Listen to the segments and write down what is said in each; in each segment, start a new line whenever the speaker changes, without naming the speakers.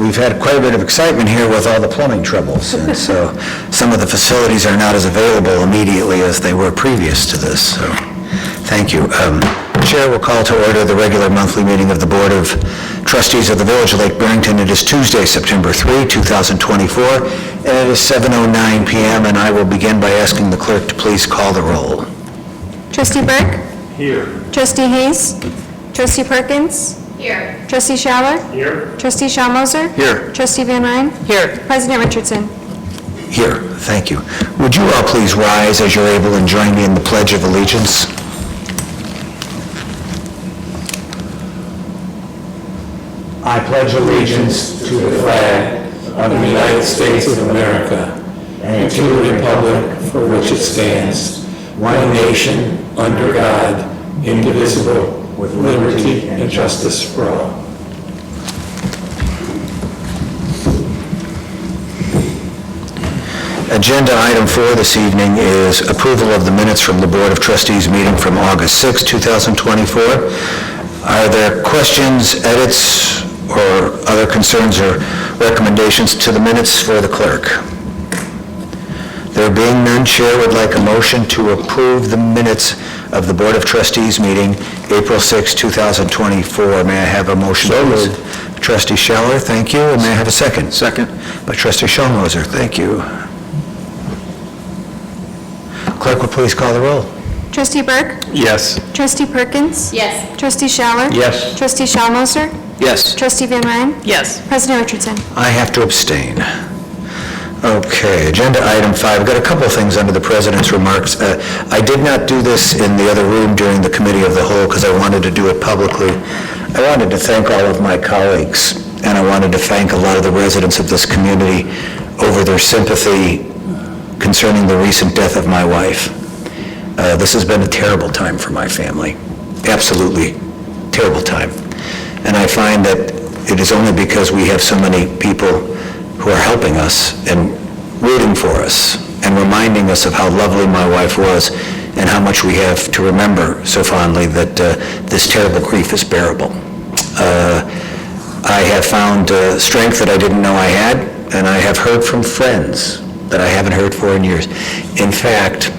we've had quite a bit of excitement here with all the plumbing troubles, and so some of the facilities are not as available immediately as they were previous to this, so thank you. Chair will call to order the regular monthly meeting of the Board of Trustees of the Village of Lake Barrington. It is Tuesday, September 3, 2024, and it is 7:09 p.m., and I will begin by asking the clerk to please call the roll.
Trustee Burke?
Here.
Trustee Hayes? Trustee Perkins?
Here.
Trustee Schaller?
Here.
Trustee Schallmoser?
Here.
Trustee Van Ryn?
Here.
President Richardson?
Here, thank you. Would you all please rise as you're able and join me in the Pledge of Allegiance? I pledge allegiance
To the flag of the United States of America and to the republic for which it stands, one nation, under God, indivisible, with liberty and justice for all.
Agenda item 4 this evening is approval of the minutes from the Board of Trustees meeting from August 6, 2024. Are there questions, edits, or other concerns or recommendations to the minutes for the clerk? There being none, Chair would like a motion to approve the minutes of the Board of Trustees meeting April 6, 2024. May I have a motion?
So
please?
moved.
Trustee Schaller, thank you. And may I have a second?
Second.
By Trustee Schallmoser, thank you. Clerk will please call the roll.
Trustee Burke?
Yes.
Trustee Perkins?
Yes.
Trustee Schaller?
Yes.
Trustee Schallmoser?
Yes.
Trustee Van Ryn?
Yes.
President Richardson?
I have to abstain. Okay, agenda item 5. I've got a couple of things under the President's remarks. I did not do this in the other room during the Committee of the Whole because I wanted to do it publicly. I wanted to thank all of my colleagues, and I wanted to thank a lot of the residents of this community over their sympathy concerning the recent death of my wife. This has been a terrible time for my family. Absolutely terrible time. And I find that it is only because we have so many people who are helping us and rooting for us and reminding us of how lovely my wife was and how much we have to remember so fondly that this terrible grief is bearable. I have found strength that I didn't know I had, and I have heard from friends that I haven't heard for in years. In fact,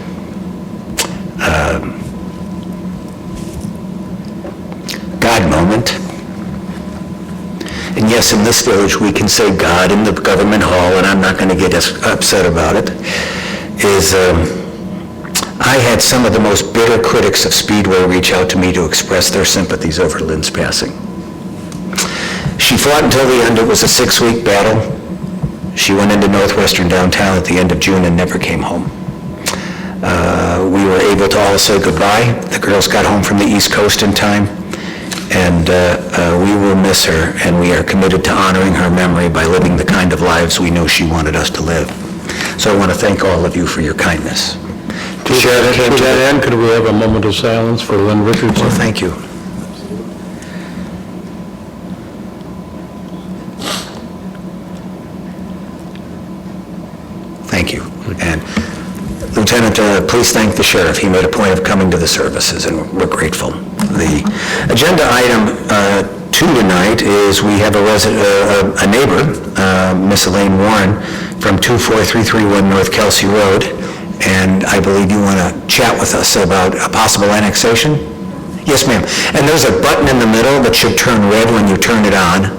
God moment. And yes, in this village, we can say God in the government hall, and I'm not going to get upset about it, is I had some of the most bitter critics of Speedway reach out to me to express their sympathies over Lynn's passing. She fought until the end. It was a 6-week battle. She went into northwestern downtown at the end of June and never came home. We were able to all say goodbye. The girls got home from the East Coast in time. And we will miss her, and we are committed to honoring her memory by living the kind of lives we know she wanted us to live. So I want to thank all of you for your kindness.
To that end, could we have a moment of silence for Lynn Richardson?
Well, thank you. Thank you. And Lieutenant, please thank the sheriff. He made a point of coming to the services, and we're grateful. The agenda item 2 tonight is we have a neighbor, Miss Elaine Warren, from 24331 North Kelsey Road, and I believe you want to chat with us about a possible annexation? Yes, ma'am. And there's a button in the middle that should turn red when you turn it on.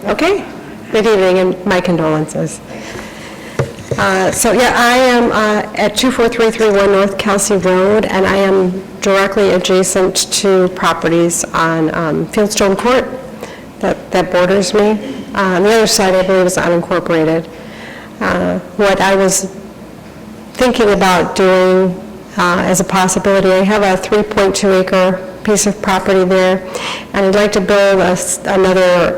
Okay. Good evening, and my condolences. I am at 24331 North Kelsey Road, and I am directly adjacent to properties on Fieldstone Court that borders me. On the other side, I believe, is unincorporated. What I was thinking about doing as a possibility, I have a 3.2-acre piece of property there, and I'd like to build another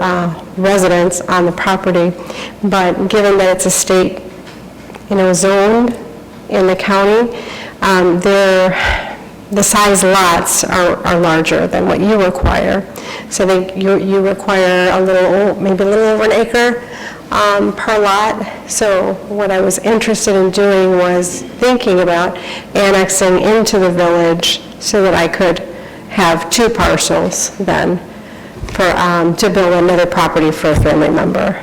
residence on the property, but given that it's a state zoned in the county, the size lots are larger than what you require. So you require maybe a little over an acre per lot. So what I was interested in doing was thinking about annexing into the village so that I could have 2 parcels then to build another property for a family member.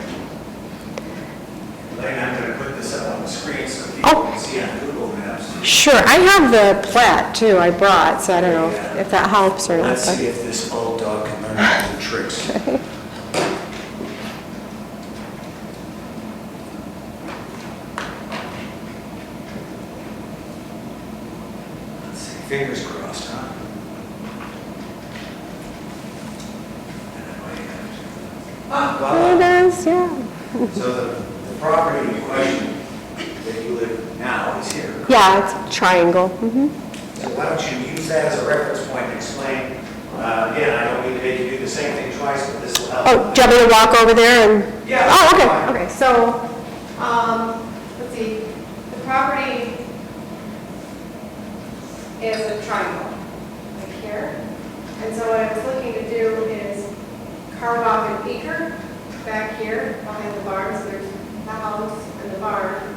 Elaine, I'm going to put this up on the screen so people can see on Google Maps.
Sure, I have the plat too, I brought, so I don't know if that helps or not.
Let's see if this old dog can learn all the tricks. Let's see, fingers crossed, huh?
There it is, yeah.
So the property in question that you live now is here.
Yeah, it's a triangle. Mhm.
So why don't you use that as a reference point and explain, again, I don't mean to make you do the same thing twice, but this will help.
Oh, do you want me to walk over there and?
Yeah.
Oh, okay,
fine.
okay, so, let's see, the property is a triangle, like here. And so what I was looking to do is carve off an acre back here behind the barn. So there's the house and the barn.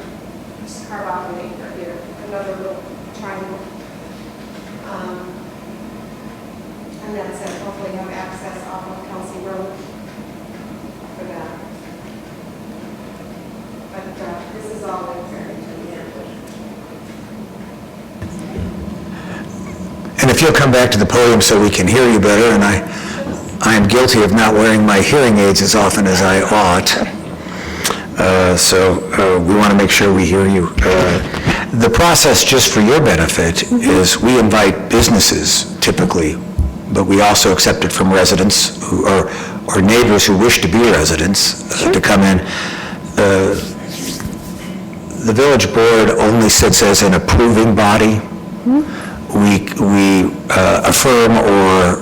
Just carve off an acre here, another little triangle. And that's it. Hopefully have access off of Kelsey Road for that. But this is all in Barrington.
And if you'll come back to the podium so we can hear you better, and I am guilty of not wearing my hearing aids as often as I ought. So we want to make sure we hear you. The process, just for your benefit, is we invite businesses typically, but we also accept it from residents who or neighbors who wish to be residents to come in. The village board only sits as an approving body. We affirm or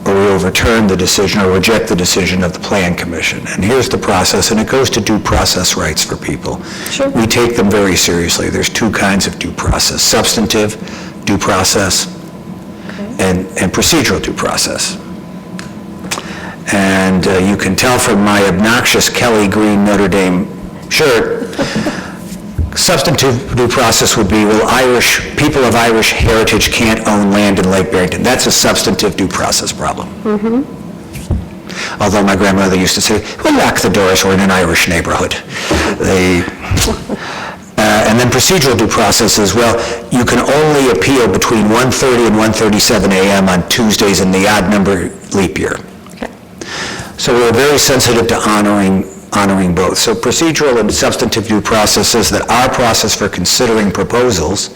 we overturn the decision or reject the decision of the Plan Commission. And here's the process, and it goes to due process rights for people.
Sure.
We take them very seriously. There's two kinds of due process: substantive due process and procedural due process. And you can tell from my obnoxious Kelly Green Notre Dame shirt, substantive due process would be, well, people of Irish heritage can't own land in Lake Barrington. That's a substantive due process problem. Although my grandmother used to say, well, lock the doors, we're in an Irish neighborhood. And then procedural due process is, well, you can only appeal between 1:30 and 1:37 a.m. on Tuesdays in the odd number leap year. So we're very sensitive to honoring both. So procedural and substantive due process says that our process for considering proposals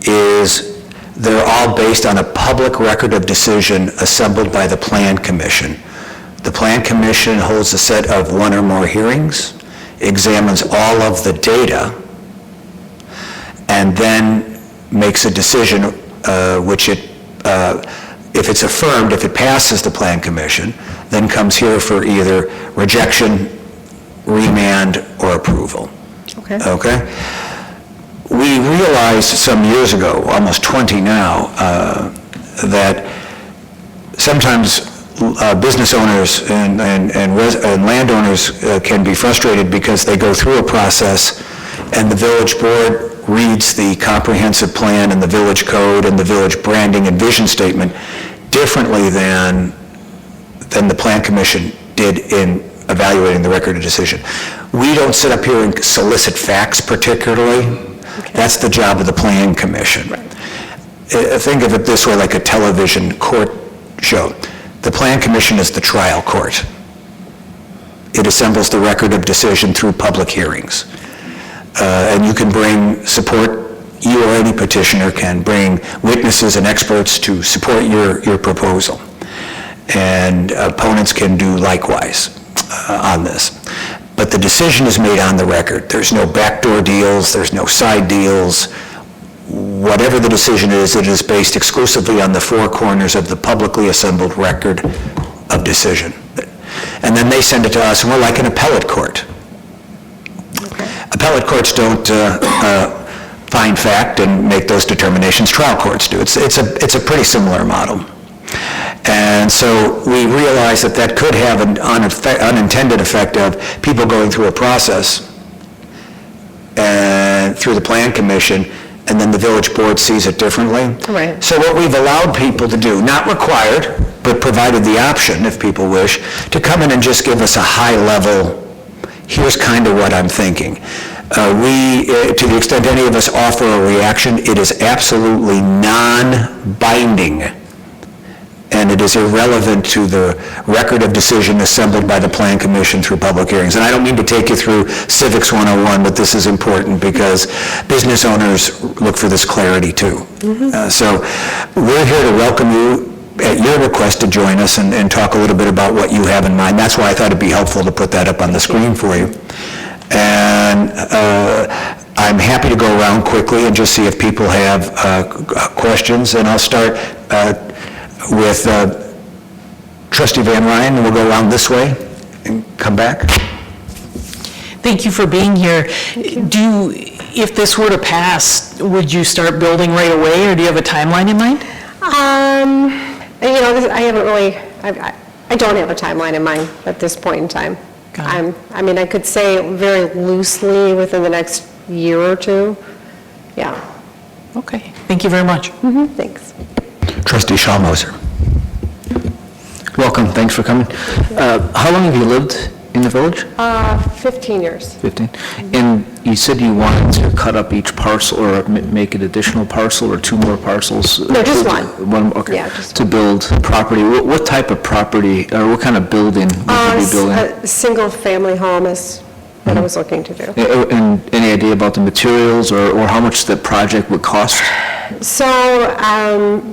is they're all based on a public record of decision assembled by the Plan Commission. The Plan Commission holds a set of one or more hearings, examines all of the data, and then makes a decision which it, if it's affirmed, if it passes the Plan Commission, then comes here for either rejection, remand, or approval. Okay? We realized some years ago, almost 20 now, that sometimes business owners and landowners can be frustrated because they go through a process and the village board reads the comprehensive plan and the village code and the village branding and vision statement differently than the Plan Commission did in evaluating the record of decision. We don't sit up here and solicit facts particularly. That's the job of the Plan Commission. Think of it this way, like a television court show. The Plan Commission is the trial court. It assembles the record of decision through public hearings. And you can bring support, you or any petitioner can bring witnesses and experts to support your proposal. And opponents can do likewise on this. But the decision is made on the record. There's no backdoor deals, there's no side deals. Whatever the decision is, it is based exclusively on the four corners of the publicly assembled record of decision. And then they send it to us, and we're like an appellate court. Appellate courts don't find fact and make those determinations. Trial courts do. It's a pretty similar model. And so we realize that could have an unintended effect of people going through a process and through the Plan Commission and then the village board sees it differently.
Right.
So what we've allowed people to do, not required, but provided the option, if people wish, to come in and just give us a high-level, here's kind of what I'm thinking. To the extent any of us offer a reaction, it is absolutely non-binding, and it is irrelevant to the record of decision assembled by the Plan Commission through public hearings. And I don't mean to take you through Civics 101, but this is important because business owners look for this clarity too. So we're here to welcome you at your request to join us and talk a little bit about what you have in mind. That's why I thought it'd be helpful to put that up on the screen for you. And I'm happy to go around quickly and just see if people have questions. And I'll start with Trustee Van Ryn, and we'll go around this way and come back.
Thank you for being here. If this were to pass, would you start building right away, or do you have a timeline in mind?
I haven't really, I don't have a timeline in mind at this point in time. I mean, I could say very loosely within the next year or two. Yeah.
Okay, thank you very much.
Thanks.
Trustee Schalmoser.
Welcome, thanks for coming. How long have you lived in the village?
15 years.
15. And you said you wanted to cut up each parcel or make an additional parcel or two more parcels?
No, just one.
One, okay.
Yeah, just
to build property. What type of property, or what kind of building would you be building?
A single-family home is what I was looking to do.
And any idea about the materials or how much the project would cost?
So,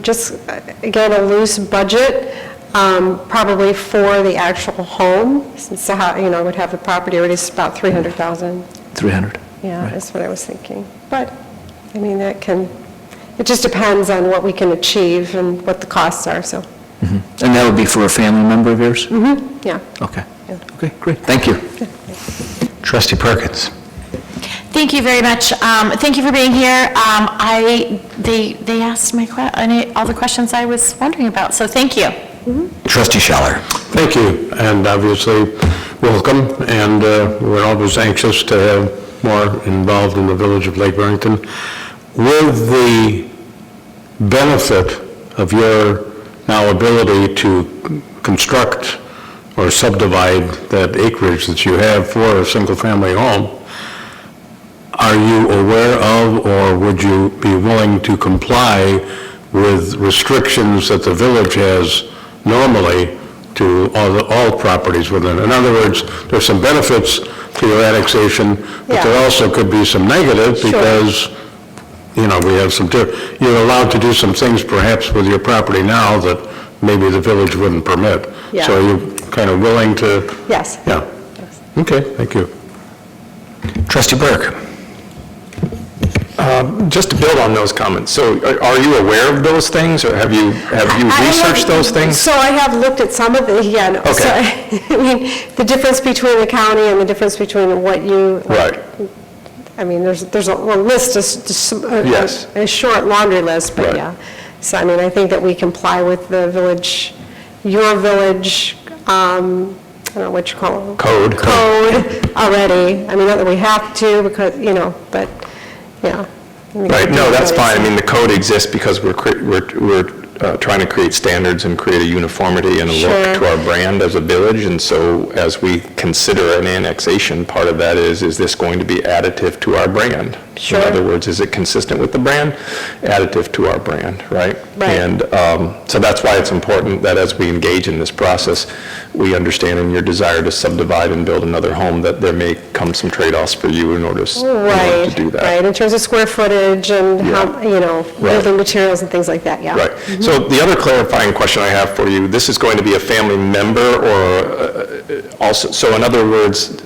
just, again, a loose budget, probably for the actual home, since I would have the property already, it's about 300,000.
300?
Yeah,
Right.
that's what I was thinking. But, I mean, it just depends on what we can achieve and what the costs are, so,
And that would be for a family member of yours?
yeah.
Okay.
Yeah.
Okay, great. Thank you.
Trustee Perkins.
Thank you very much. Thank you for being here. They asked all the questions I was wondering about, so thank you.
Trustee Scheller.
Thank you, and obviously, welcome, and we're always anxious to have more involved in the village of Lake Barrington. With the benefit of your now ability to construct or subdivide that acreage that you have for a single-family home, are you aware of, or would you be willing to comply with restrictions that the village has normally to all properties within? In other words, there's some benefits to your annexation, but
Yeah.
there also could be some negative
Sure.
because, we have you're allowed to do some things perhaps with your property now that maybe the village wouldn't permit.
Yeah.
So you're kind of willing to,
Yes.
yeah. Okay, thank you.
Trustee Burke.
Just to build on those comments, so are you aware of those things, or have you researched those things?
So I have looked at some of the, yeah, no,
Okay.
so, I mean, the difference between the county and the difference between what you,
Right.
I mean, there's a list,
Yes.
a short laundry list, but
Right.
yeah. So, I mean, I think that we comply with the village, your village, I don't know what you call it.
Code.
Code already. I mean, not that we have to, because, but, yeah. I mean,
Right, no, that's fine. I
already.
mean, the code exists because we're trying to create standards and create a uniformity and a
Sure.
look to our brand as a village, and so as we consider an annexation, part of that is this going to be additive to our brand?
Sure.
In other words, is it consistent with the brand? Additive to our brand, right?
Right.
And so that's why it's important that as we engage in this process, we understand in your desire to subdivide and build another home, that there may come some trade-offs for you in order to do that.
Right, in terms of square footage and how, building materials and things like that, yeah.
Right. So the other clarifying question I have for you, this is going to be a family member or also, so in other words,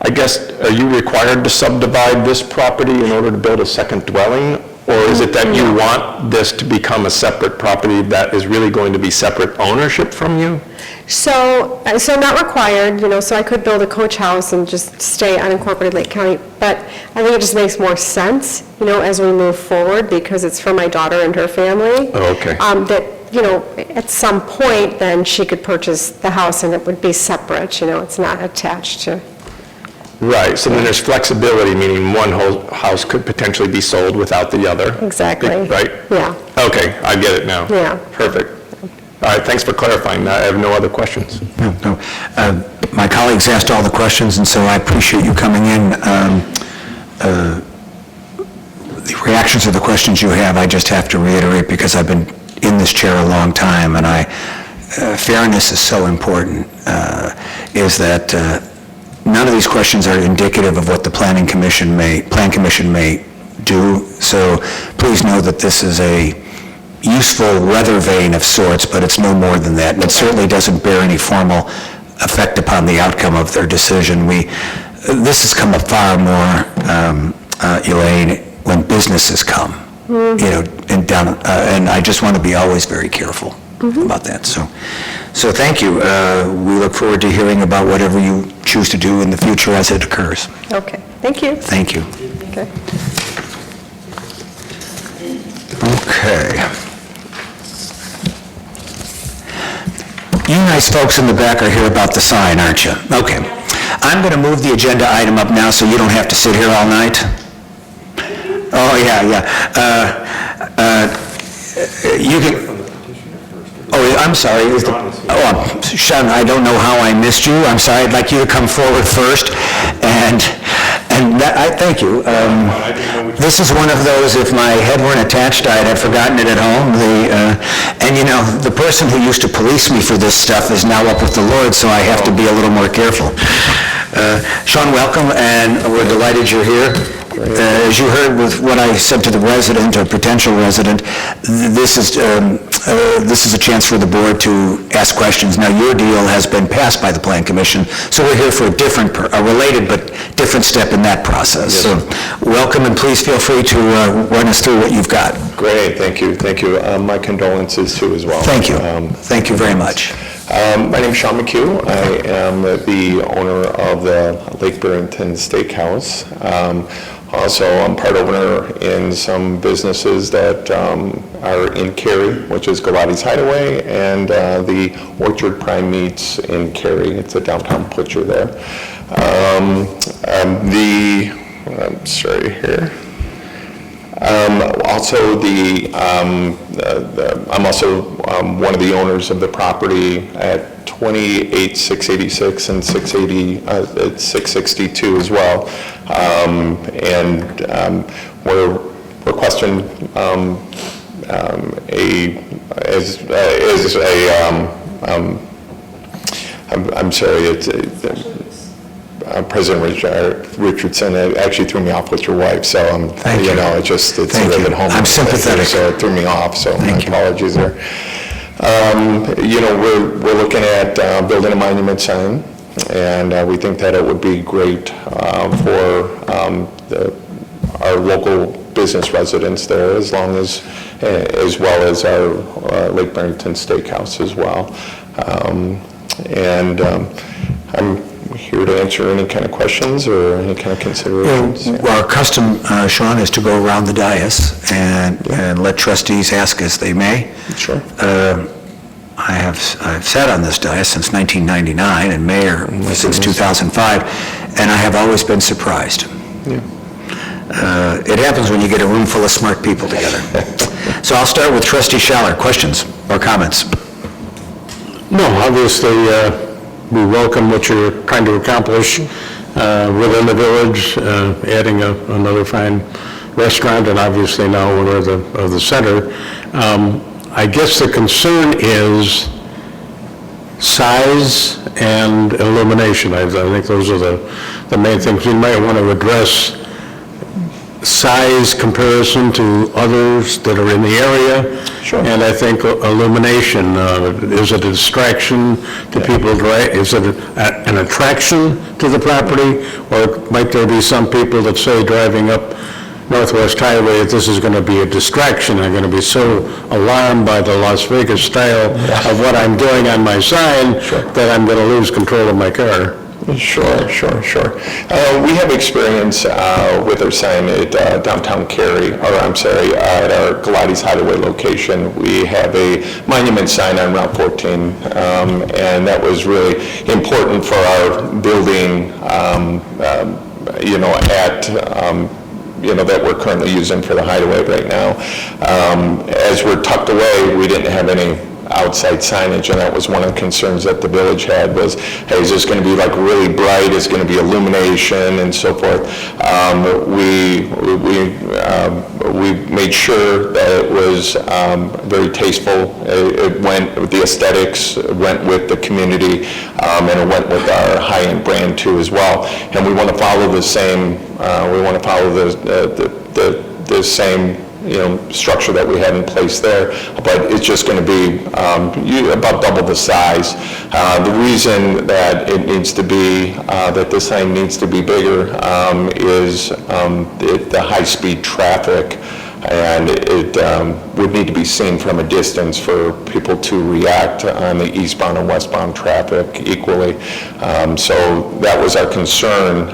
I guess, are you required to subdivide this property in order to build a second dwelling? Or is it that you want this to become a separate property that is really going to be separate ownership from you?
So not required, so I could build a coach house and just stay unincorporated Lake County, but I think it just makes more sense, as we move forward, because it's for my daughter and her family.
Oh, okay.
That, at some point, then she could purchase the house and it would be separate, it's not attached to
Right, so then there's flexibility, meaning one whole house could potentially be sold without the other.
Exactly.
Right?
Yeah.
Okay, I get it now.
Yeah.
Perfect. All right, thanks for clarifying. I have no other questions.
No. My colleagues asked all the questions, and so I appreciate you coming in. The reactions to the questions you have, I just have to reiterate, because I've been in this chair a long time, and fairness is so important, is that none of these questions are indicative of what the Plan Commission may do. So please know that this is a useful weather vane of sorts, but it's no more than that. And it certainly doesn't bear any formal effect upon the outcome of their decision. This has come up far more, Elaine, when businesses come, and I just want to be always very careful about that. So thank you. We look forward to hearing about whatever you choose to do in the future as it occurs.
Okay, thank you.
Thank you.
Okay.
Okay. You nice folks in the back are here about the sign, aren't you? Okay. I'm going to move the agenda item up now so you don't have to sit here all night. Oh, yeah. You can... Oh, I'm sorry. Sean, I don't know how I missed you. I'm sorry. I'd like you to come forward first. And thank you. This is one of those, if my head weren't attached, I'd have forgotten it at home. The person who used to police me for this stuff is now up with the Lord, so I have to be a little more careful. Sean, welcome, and we're delighted you're here. As you heard with what I said to the resident or potential resident, this is a chance for the board to ask questions. Now, your deal has been passed by the Plan Commission, so we're here for a related but different step in that process. Yes. So, welcome, and please feel free to run us through what you've got.
Great, thank you. My condolences too as well.
Thank you. Thank you very much.
My name is Sean McHugh. I am the owner of the Lake Barrington Steakhouse. Also, I'm part owner in some businesses that are in Cary, which is Galati's Hideaway, and the Orchard Prime Meats in Cary. It's a downtown butcher there. I'm also one of the owners of the property at 28686 and 662 as well. We're requesting President Richardson actually threw me off with your wife, so it's a little bit home.
I'm sympathetic.
So it threw me off, so my apologies there. We're looking at building a monument sign, and we think that it would be great for our local business residents there, as well as our Lake Barrington Steakhouse as well. I'm here to answer any kind of questions or any kind of considerations.
Our custom, Sean, is to go around the dais and let trustees ask as they may.
Sure.
I've sat on this dais since 1999 and mayor since 2005, and I have always been surprised.
Yeah.
It happens when you get a room full of smart people together. So I'll start with Trustee Schaller. Questions or comments?
No, obviously, we welcome what you're trying to accomplish within the village, adding another fine restaurant, and obviously now owner of the center. I guess the concern is size and illumination. I think those are the main things. You might want to address size comparison to others that are in the area.
Sure.
And I think illumination, is it a distraction to people, right? Is it an attraction to the property? Or might there be some people that say driving up Northwest Highway that this is going to be a distraction? I'm going to be so alarmed by the Las Vegas style of what I'm doing on my sign that I'm going to lose control of my car.
Sure. We have experience with our sign at downtown Cary, at our Pilates Hideaway location. We have a monument sign on Route 14, and that was really important for our building, that we're currently using for the Hideaway right now. As we're tucked away, we didn't have any outside signage, and that was one of the concerns that the village had was, hey, is this going to be like really bright? Is going to be illumination and so forth? We made sure that it was very tasteful. It went with the aesthetics, it went with the community, and it went with our high-end brand too as well. And we want to follow the same. The same structure that we had in place there, but it's just going to be about double the size. The reason that it needs to be, that this sign needs to be bigger is the high-speed traffic, and it would need to be seen from a distance for people to react on the eastbound and westbound traffic equally. So that was our concern.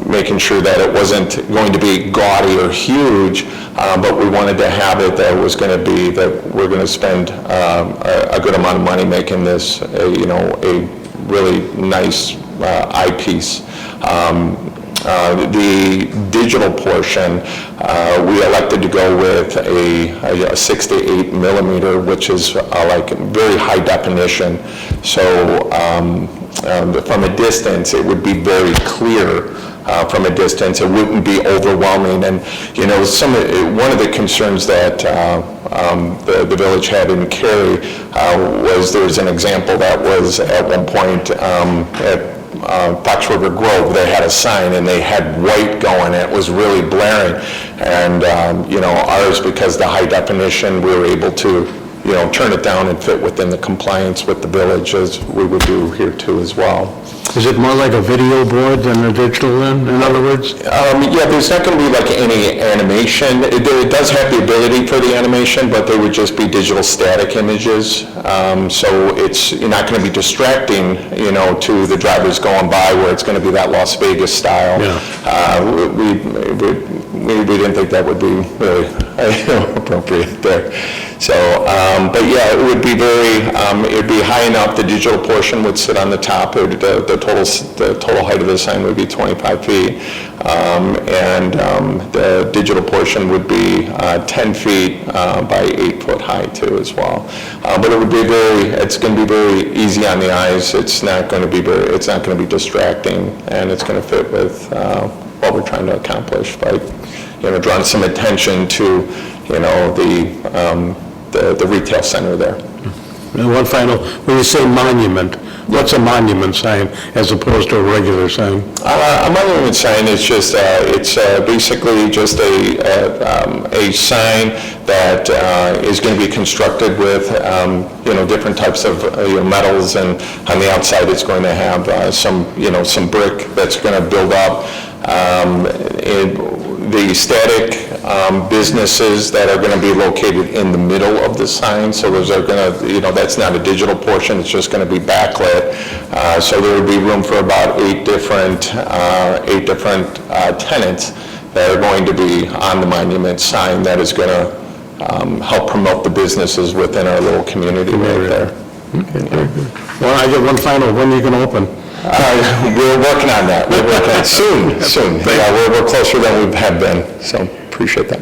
Making sure that it wasn't going to be gaudy or huge, but we wanted to have it that was going to be, that we're going to spend a good amount of money making this a really nice eyepiece. The digital portion, we elected to go with a 6 to 8 millimeter, which is like very high definition. So from a distance, it would be very clear. From a distance, it wouldn't be overwhelming. And one of the concerns that the village had in Cary was there was an example that was at one point at Fox River Grove. They had a sign and they had white going, and it was really blaring. And ours, because the high definition, we were able to turn it down and fit within the compliance with the village, as we would do here too as well.
Is it more like a video board than a digital then, in other words?
Yeah, there's not going to be like any animation. It does have the ability for the animation, but they would just be digital static images. So you're not going to be distracting, to the drivers going by where it's going to be that Las Vegas style.
Yeah.
We didn't think that would be really appropriate there. So, but yeah, it would be it'd be high enough. The digital portion would sit on the top. The total height of the sign would be 25 feet, and the digital portion would be 10 feet by 8 foot high too as well. But it would be it's going to be very easy on the eyes. It's not going to be distracting, and it's going to fit with what we're trying to accomplish by drawing some attention to the retail center there.
And one final, when you say monument, what's a monument sign as opposed to a regular sign?
A monument sign is just, it's basically just a sign that is going to be constructed with, different types of metals, and on the outside it's going to have some brick that's going to build up. The static businesses that are going to be located in the middle of the sign, so those are going to, that's not a digital portion, it's just going to be backlit. So there would be room for about eight different tenants that are going to be on the monument sign that is going to help promote the businesses within our little community right there.
Okay, very good. Well, I get one final, when are you going to open?
We're working on that. We're working on it soon. Yeah, we're closer than we have been, so appreciate that.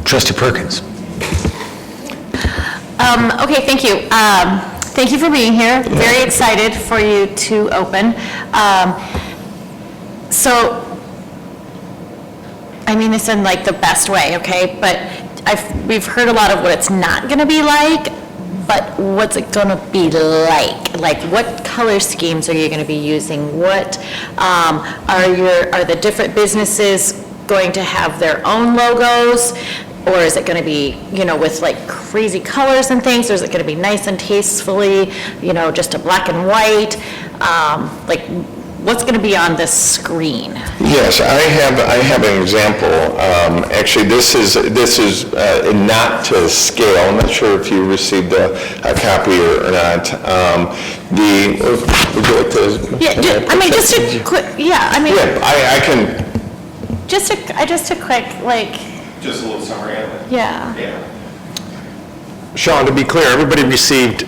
Trustee Perkins.
Okay, thank you. Thank you for being here. Very excited for you to open. So, I mean this in like the best way, okay? But we've heard a lot of what it's not going to be like. But what's it going to be like? Like, what color schemes are you going to be using? What are the different businesses going to have their own logos? Or is it going to be, with like crazy colors and things? Or is it going to be nice and tastefully, just a black and white? what's going to be on this screen?
Yes, I have an example. Actually, this is not to scale. I'm not sure if you received a copy or not. Would you like to?
Yeah, I mean, just a quick, yeah, I mean,
Yeah, I can.
just a quick, like,
Just a little summary of it.
yeah.
Yeah. Sean, to be clear, everybody received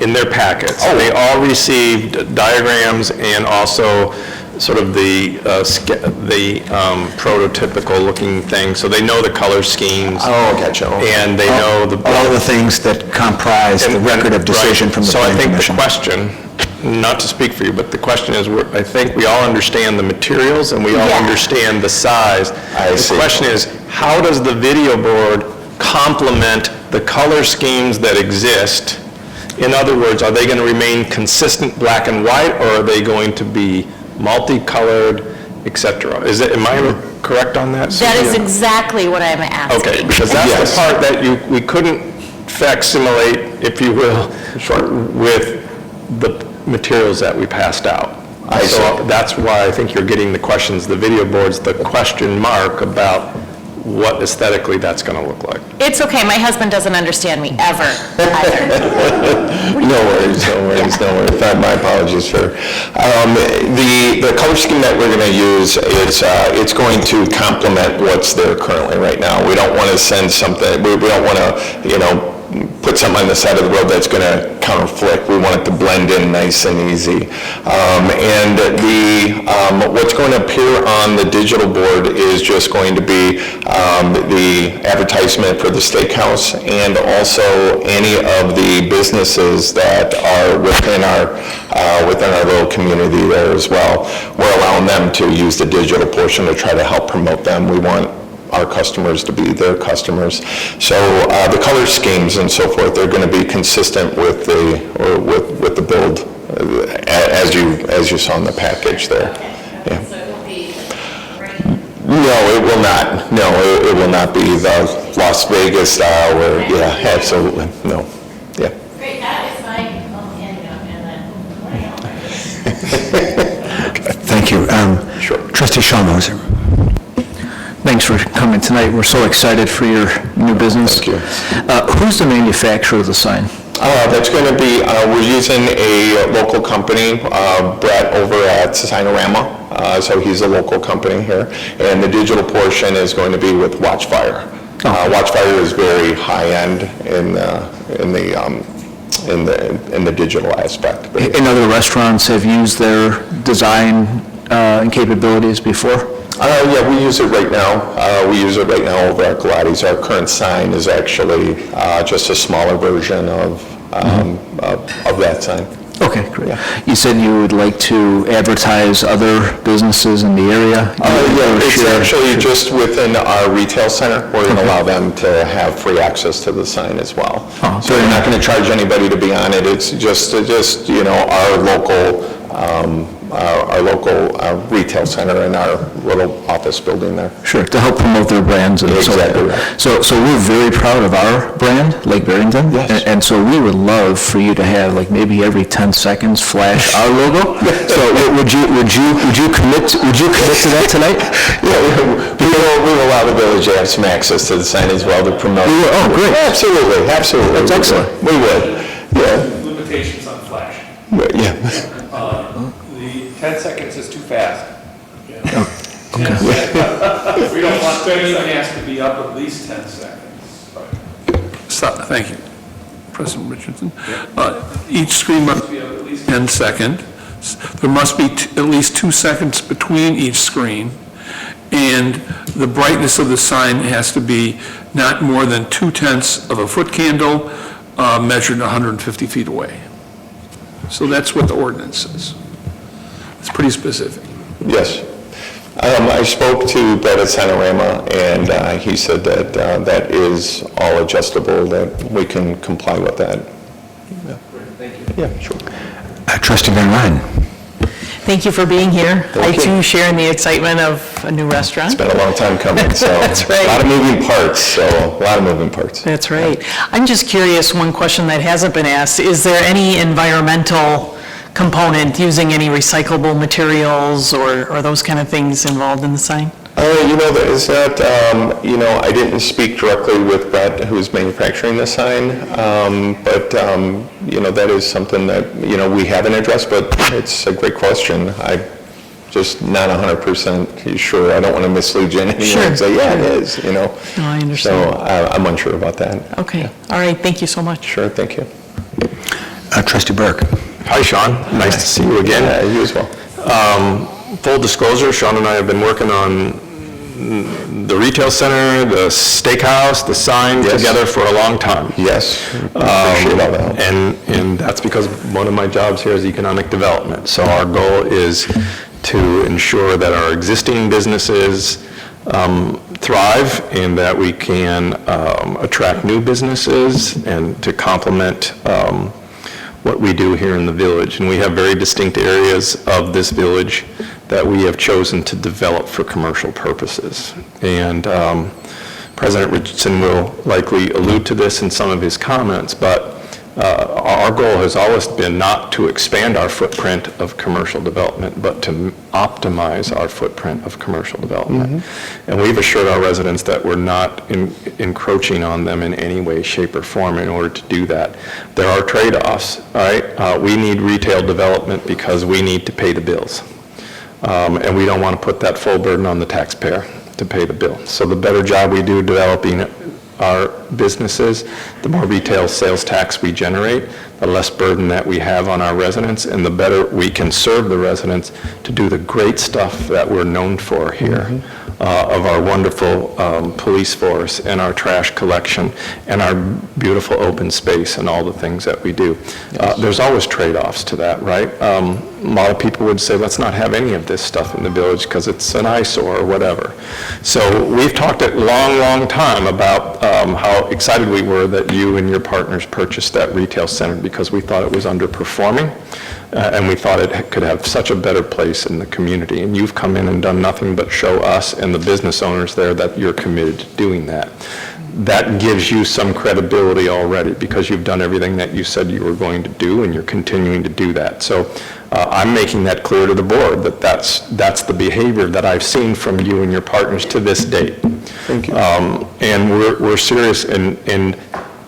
in their packets. They all received diagrams and also sort of the prototypical looking thing, so they know the color schemes.
Oh, gotcha.
And they know the.
All the things that comprise the record of decision from the planning commission.
So I think the question, not to speak for you, but the question is, I think we all understand the materials and we all
Yeah.
understand the size. The question is, how does the video board complement the color schemes that exist? In other words, are they going to remain consistent black and white, or are they going to be multicolored, et cetera? Am I correct on that,
That is
Cynthia?
exactly what I'm asking.
Okay, because that's the part that we couldn't facsimilate, if you will, with the materials that we passed out. So that's why I think you're getting the questions, the video boards, the question mark about what aesthetically that's going to look like.
It's okay, my husband doesn't understand me ever, either.
No worries. My apologies, sir. The color scheme that we're going to use is, it's going to complement what's there currently right now. We don't want to send something, we don't want to, put something on the side of the road that's going to counterflict. We want it to blend in nice and easy. And what's going to appear on the digital board is just going to be the advertisement for the steakhouse and also any of the businesses that are within our little community there as well. We're allowing them to use the digital portion to try to help promote them. We want our customers to be their customers. So the color schemes and so forth, they're going to be consistent with the build as you saw in the package there. Yeah.
So it will be
No, it will not. No, it will not be the Las Vegas style or, yeah, absolutely, no, yeah.
Great, that is my and then,
Thank you.
Sure.
Trustee Schallmoser.
Thanks for coming tonight. We're so excited for your new business.
Thank you.
Who's the manufacturer of the sign?
That's going to be, we're using a local company, Brett over at Sinorama, so he's a local company here, and the digital portion is going to be with Watchfire. Watchfire is very high-end in the digital aspect.
And other restaurants have used their design and capabilities before?
Yeah, we use it right now. We use it right now over at Pilates. Our current sign is actually just a smaller version of that sign.
Okay, great. You said you would like to advertise other businesses in the area?
Yeah, it's actually just within our retail center. We're going to allow them to have free access to the sign as well. So we're not going to charge anybody to be on it. It's just our local retail center and our little office building there.
Sure, to help promote their brands and so
Exactly
on.
right.
So we're very proud of our brand, Lake Barrington.
Yes.
And so we would love for you to have, like, maybe every 10 seconds flash our logo. So would you commit to that tonight?
Yeah, we will allow the village to have some access to the sign as well to promote.
Oh, great.
Absolutely.
That's excellent.
We would, yeah.
Limitations on flash.
Yeah.
The 10 seconds is too fast.
Okay.
We don't want 10 seconds. Has to be up at least 10 seconds.
Stop, thank you, President Richardson. Each screen must be up at least 10 seconds. There must be at least 2 seconds between each screen, and the brightness of the sign has to be not more than 2/10 of a foot candle, measured 150 feet away. So that's what the ordinance says. It's pretty specific.
Yes. I spoke to Brett at Sinorama, and he said that that is all adjustable, that we can comply with that. Yeah. Thank you. Yeah, sure.
Trustee Van Ryn.
Thank you for being here. I
Thank you.
too share in the excitement of a new restaurant.
It's been a long time coming, so.
That's right.
A lot of moving parts,
That's right. I'm just curious, one question that hasn't been asked, is there any environmental component, using any recyclable materials or those kind of things involved in the sign?
That is not, I didn't speak directly with Brett, who's manufacturing the sign, but, that is something that, we haven't addressed, but it's a great question. I'm just not 100% sure. I don't want to mislead you and say, yeah, it is,
No, I understand.
So I'm unsure about that.
Okay, all right, thank you so much.
Sure, thank you.
Trustee Burke.
Hi, Sean. Nice to see you again. Yeah, you as well. Full disclosure, Sean and I have been working on the retail center, the steakhouse, the sign together for a long time. Yes. Appreciate all that. And that's because one of my jobs here is economic development. So our goal is to ensure that our existing businesses thrive and that we can attract new businesses and to complement what we do here in the village. And we have very distinct areas of this village that we have chosen to develop for commercial purposes. And President Richardson will likely allude to this in some of his comments, but our goal has always been not to expand our footprint of commercial development, but to optimize our footprint of commercial development. And we've assured our residents that we're not encroaching on them in any way, shape, or form in order to do that. There are trade-offs, right? We need retail development because we need to pay the bills. And we don't want to put that full burden on the taxpayer to pay the bill. So the better job we do developing our businesses, the more retail sales tax we generate, the less burden that we have on our residents, and the better we can serve the residents to do the great stuff that we're known for here, of our wonderful police force and our trash collection and our beautiful open space and all the things that we do. There's always trade-offs to that, right? A lot of people would say, let's not have any of this stuff in the village because it's an eyesore or whatever. So we've talked a long, long time about how excited we were that you and your partners purchased that retail center because we thought it was underperforming and we thought it could have such a better place in the community. And you've come in and done nothing but show us and the business owners there that you're committed to doing that. That gives you some credibility already because you've done everything that you said you were going to do and you're continuing to do that. So I'm making that clear to the board that that's the behavior that I've seen from you and your partners to this date. Thank you. And we're serious, and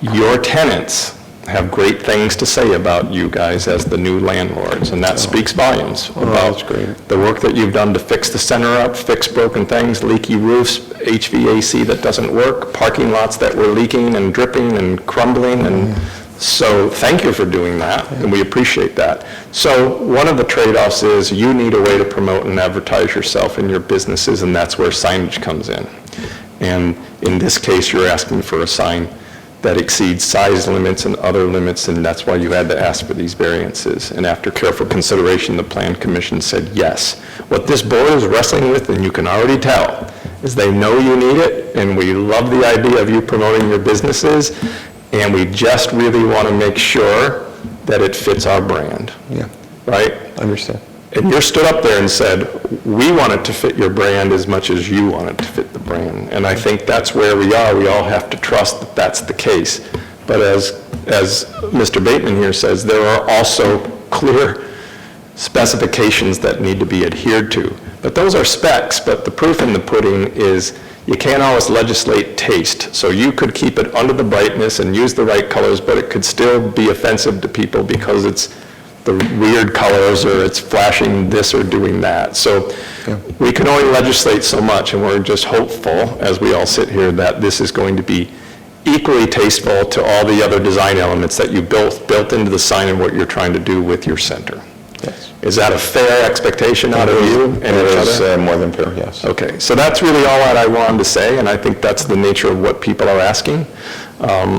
your tenants have great things to say about you guys as the new landlords, and that speaks volumes about the work that you've done to fix the center up, fix broken things, leaky roofs, HVAC that doesn't work, parking lots that were leaking and dripping and crumbling, and so thank you for doing that, and we appreciate that. So one of the trade-offs is you need a way to promote and advertise yourself and your businesses, and that's where signage comes in. And in this case, you're asking for a sign that exceeds size limits and other limits, and that's why you had to ask for these variances. And after careful consideration, the Plan Commission said yes. What this board is wrestling with, and you can already tell, is they know you need it, and we love the idea of you promoting your businesses, and we just really want to make sure that it fits our brand. Yeah. Right? Understand. And you stood up there and said, we want it to fit your brand as much as you want it to fit the brand. And I think that's where we are. We all have to trust that that's the case. But as Mr. Bateman here says, there are also clear specifications that need to be adhered to. But those are specs, but the proof in the pudding is you can't always legislate taste. So you could keep it under the brightness and use the right colors, but it could still be offensive to people because it's the weird colors or it's flashing this or doing that. So we can only legislate so much, and we're just hopeful, as we all sit here, that this is going to be equally tasteful to all the other design elements that you built into the sign and what you're trying to do with your center. Yes. Is that a fair expectation out of you and each other? More than fair, yes. Okay, so that's really all that I wanted to say, and I think that's the nature of what people are asking,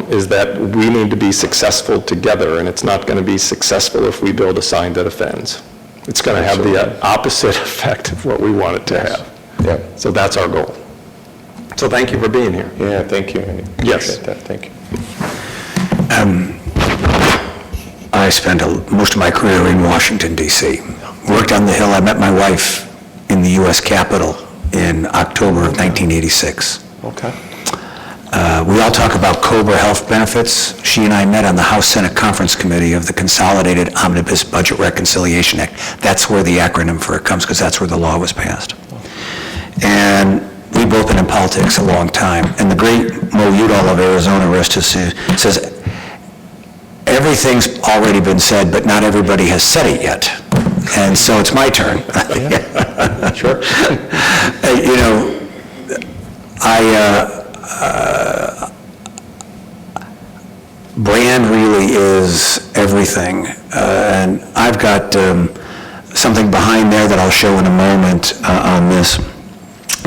is that we need to be successful together, and it's not going to be successful if we build a sign that offends. It's going to have the opposite effect of what we want it to have. Yeah. So that's our goal. So thank you for being here. Yeah, thank you. Yes. That. Thank you.
I spent most of my career in Washington, D.C. Worked on the Hill. I met my wife in the U.S. Capitol in October of 1986.
Okay.
We all talk about COBRA health benefits. She and I met on the House-Senate Conference Committee of the Consolidated Omnibus Budget Reconciliation Act. That's where the acronym for it comes, because that's where the law was passed. And we've both been in politics a long time. And the great Mo Udall of Arizona, rest his soul, says, everything's already been said, but not everybody has said it yet. And so it's my turn.
Sure.
You know, brand really is everything. And I've got something behind there that I'll show in a moment on this,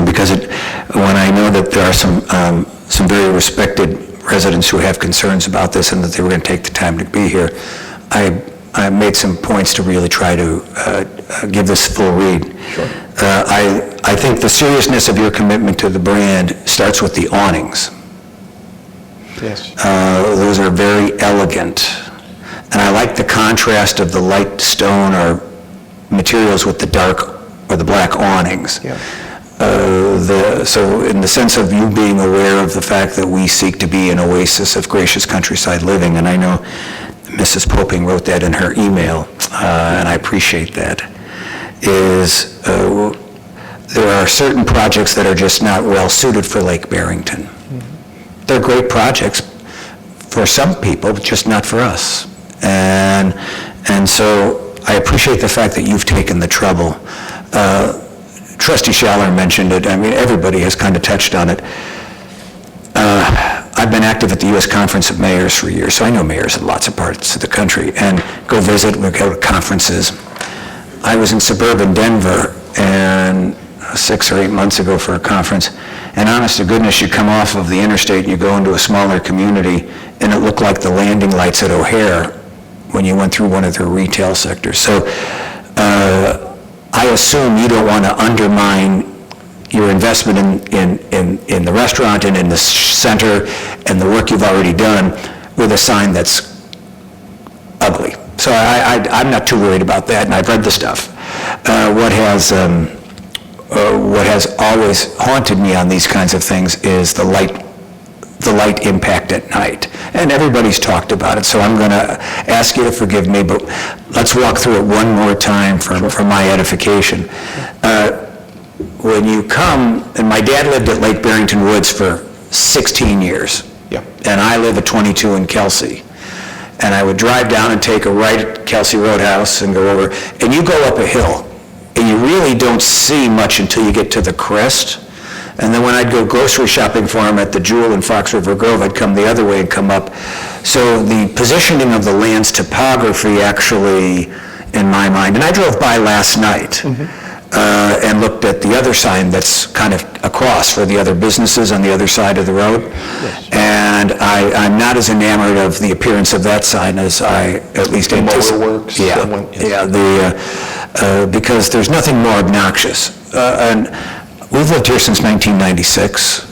because when I know that there are some very respected residents who have concerns about this and that they were going to take the time to be here, I made some points to really try to give this full read.
Sure.
I think the seriousness of your commitment to the brand starts with the awnings.
Yes.
Those are very elegant. And I like the contrast of the light stone or materials with the dark or the black awnings.
Yeah.
So in the sense of you being aware of the fact that we seek to be an oasis of gracious countryside living, and I know Mrs. Poping wrote that in her email, and I appreciate that, is there are certain projects that are just not well suited for Lake Barrington. Mm-hmm. They're great projects for some people, but just not for us. And so I appreciate the fact that you've taken the trouble. Trustee Schaller mentioned it. I mean, everybody has kind of touched on it. I've been active at the U.S. Conference of Mayors for years, so I know mayors in lots of parts of the country, and go visit, we go to conferences. I was in suburban Denver and 6 or 8 months ago for a conference, and honest to goodness, you come off of the interstate and you go into a smaller community, and it looked like the landing lights at O'Hare when you went through one of their retail sectors. So I assume you don't want to undermine your investment in the restaurant and in the center and the work you've already done with a sign that's ugly. So I'm not too worried about that, and I've read the stuff. What has always haunted me on these kinds of things is the light impact at night. And everybody's talked about it, so I'm going to ask you to forgive me, but let's walk through it one more time for my edification. When you come, and my dad lived at Lake Barrington Woods for 16 years.
Yeah.
And I live at 22 in Kelsey. And I would drive down and take a right at Kelsey Roadhouse and go over, and you go up a hill, and you really don't see much until you get to the crest. And then when I'd go grocery shopping for him at the Jewel in Fox River Grove, I'd come the other way and come up. So the positioning of the land's topography actually, in my mind, and I drove by last night, and looked at the other sign that's kind of across for the other businesses on the other side of the road. Yes. And I'm not as enamored of the appearance of that sign as I at least anticipate.
Motorworks.
Because there's nothing more obnoxious. And we've lived here since 1996.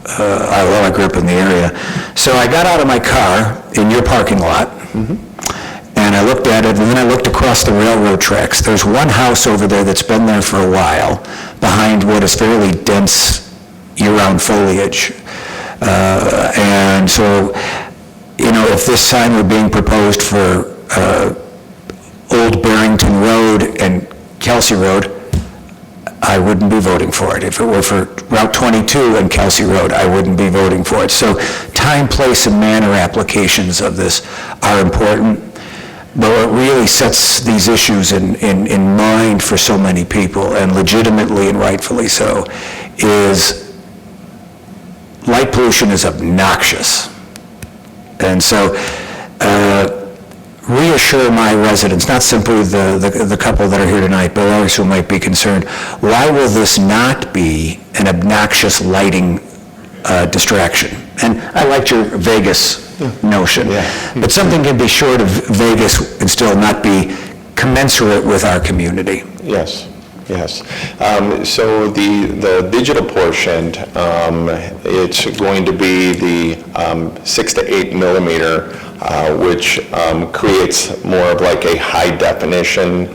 I grew up in the area. So I got out of my car in your parking lot, and I looked at it, and then I looked across the railroad tracks. There's one house over there that's been there for a while, behind what is fairly dense year-round foliage. And so, you know, if this sign were being proposed for Old Barrington Road and Kelsey Road, I wouldn't be voting for it. If it were for Route 22 and Kelsey Road, I wouldn't be voting for it. So time, place, and manner applications of this are important, but what really sets these issues in mind for so many people, and legitimately and rightfully so, is light pollution is obnoxious. And so reassure my residents, not simply the couple that are here tonight, but others who might be concerned, why will this not be an obnoxious lighting distraction? And I liked your Vegas notion, but something can be short of Vegas and still not be commensurate with our community.
Yes. Yes. So the digital portion, it's going to be the 6 to 8 millimeter which creates more of like a high definition,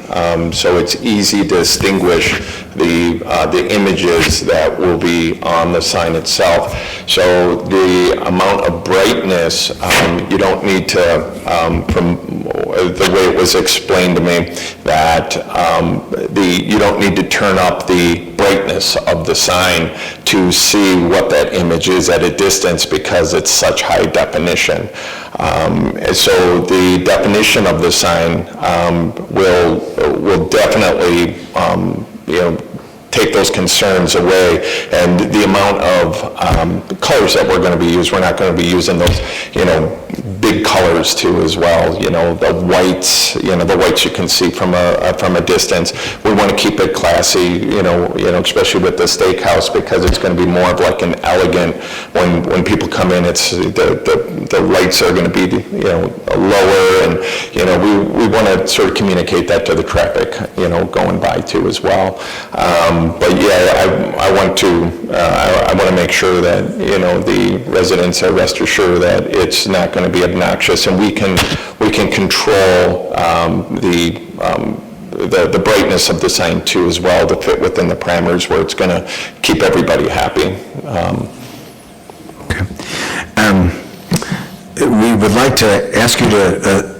so it's easy to distinguish the images that will be on the sign itself. So the amount of brightness, you don't need to, from the way it was explained to me, that you don't need to turn up the brightness of the sign to see what that image is at a distance because it's such high definition. And so the definition of the sign will definitely, take those concerns away, and the amount of colors that we're going to be using, we're not going to be using those, big colors too as well, the whites, the whites you can see from a distance. We want to keep it classy, especially with the steakhouse, because it's going to be more of like an elegant, when people come in, it's, the lights are going to be, lower, and, we want to sort of communicate that to the traffic, going by too as well. But yeah, I want to make sure that, the residents are rest assured that it's not going to be obnoxious, and we can control the brightness of the sign too as well to fit within the parameters where it's going to keep everybody happy.
We would like to ask you to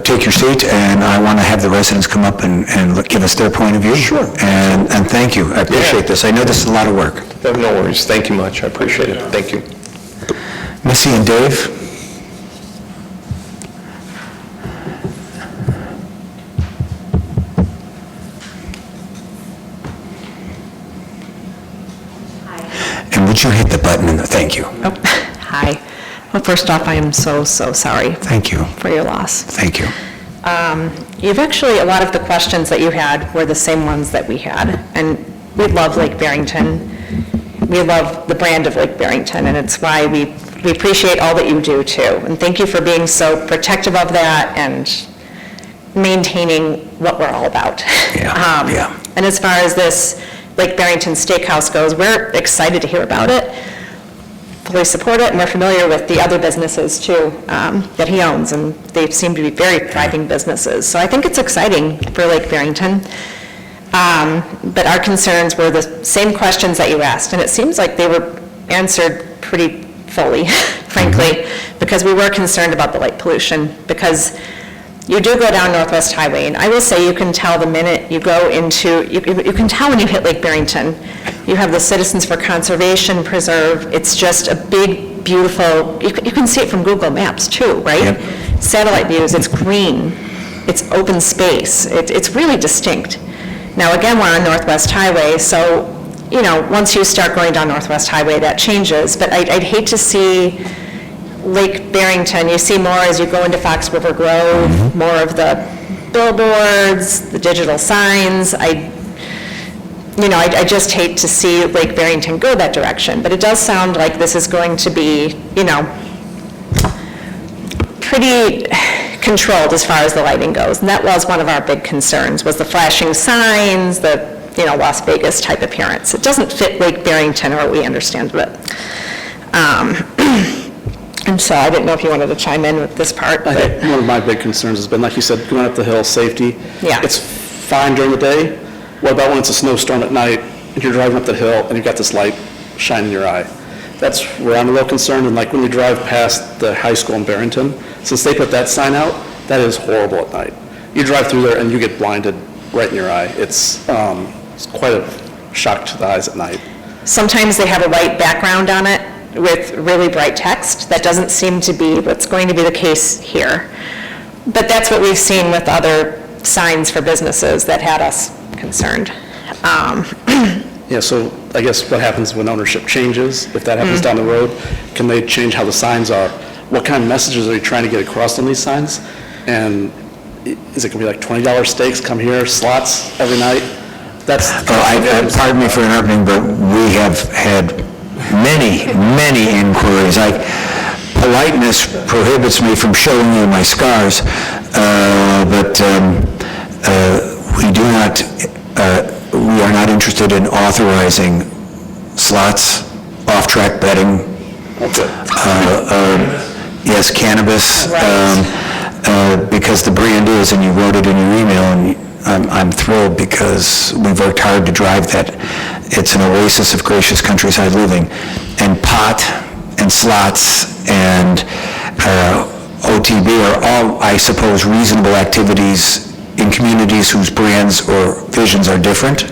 take your seat, and I want to have the residents come up and give us their point of view. Sure. And thank you. I appreciate this. I know this is a lot of work.
No worries. Thank you much. I appreciate it. Thank you.
Missy and Dave? And would you hit the button? Thank you.
Oh, hi. Well, first off, I am so sorry.
Thank you.
For your loss.
Thank you.
You've actually, a lot of the questions that you had were the same ones that we had, and we love Lake Barrington. We love the brand of Lake Barrington, and it's why we appreciate all that you do too. And thank you for being so protective of that and maintaining what we're all about.
Yeah.
And as far as this Lake Barrington Steakhouse goes, we're excited to hear about it, fully support it, and we're familiar with the other businesses too that he owns, and they seem to be very thriving businesses. So I think it's exciting for Lake Barrington. But our concerns were the same questions that you asked, and it seems like they were answered pretty fully, frankly, because we were concerned about the light pollution, because you do go down Northwest Highway, and I will say you can tell the minute you go into, you can tell when you hit Lake Barrington. You have the Citizens for Conservation Preserve. It's just a big, beautiful, you can see it from Google Maps too, right?
Yep.
Satellite views, it's green, it's open space, it's really distinct. Now, again, we're on Northwest Highway, so, once you start going down Northwest Highway, that changes, but I'd hate to see Lake Barrington, you see more as you go into Fox River Grove, more of the billboards, the digital signs. I just hate to see Lake Barrington go that direction, but it does sound like this is going to be, pretty controlled as far as the lighting goes, and that was one of our big concerns, was the flashing signs, the, Las Vegas type appearance. It doesn't fit Lake Barrington, or what we understand of it. And so I didn't know if you wanted to chime in with this part.
I think one of my big concerns has been, like you said, going up the hill, safety.
Yeah.
It's fine during the day. What about when it's a snowstorm at night and you're driving up the hill and you've got this light shining in your eye? That's where I'm a little concerned. And like when you drive past the high school in Barrington, since they put that sign out, that is horrible at night. You drive through there and you get blinded right in your eye. It's quite a shock to the eyes at night.
Sometimes they have a white background on it with really bright text. That doesn't seem to be what's going to be the case here. But that's what we've seen with other signs for businesses that had us concerned.
Yeah, so I guess what happens when ownership changes, if that happens down the road, can they change how the signs are? What kind of messages are you trying to get across on these signs? And is it going to be like $20 steaks, come here, slots every night? That's.
Pardon me for interrupting, but we have had many inquiries. Politeness prohibits me from showing you my scars, but we are not interested in authorizing slots, off-track betting. Yes, cannabis.
Right.
Because the brand is, and you wrote it in your email, and I'm thrilled because we've worked hard to drive that. It's an oasis of gracious countryside living. And pot and slots and OTB are all, I suppose, reasonable activities in communities whose brands or visions are different.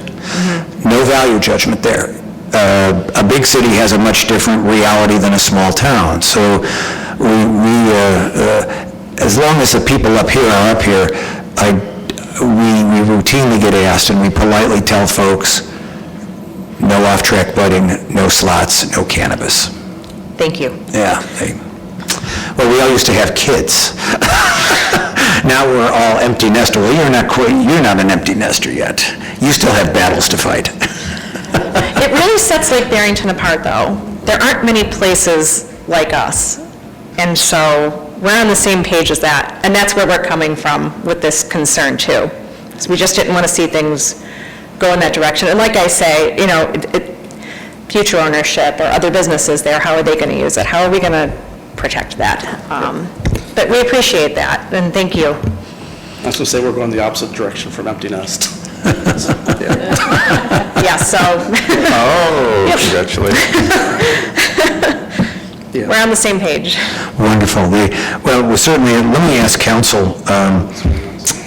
No value judgment there. A big city has a much different reality than a small town. So as long as the people up here are up here, we routinely get asked, and we politely tell folks, no off-track budding, no slots, no cannabis.
Thank you.
Yeah. Well, we all used to have kids. Now we're all empty nester. Well, you're not an empty nester yet. You still have battles to fight.
It really sets Lake Barrington apart, though. There aren't many places like us, and so we're on the same page as that, and that's where we're coming from with this concern, too. So we just didn't want to see things go in that direction. And like I say, you know, future ownership or other businesses there, how are they going to use it? How are we going to protect that? But we appreciate that, and thank you.
I was going to say, we're going the opposite direction from empty nest.
Yeah, so.
Oh, congratulations.
We're on the same page.
Wonderful. Well, certainly, let me ask council,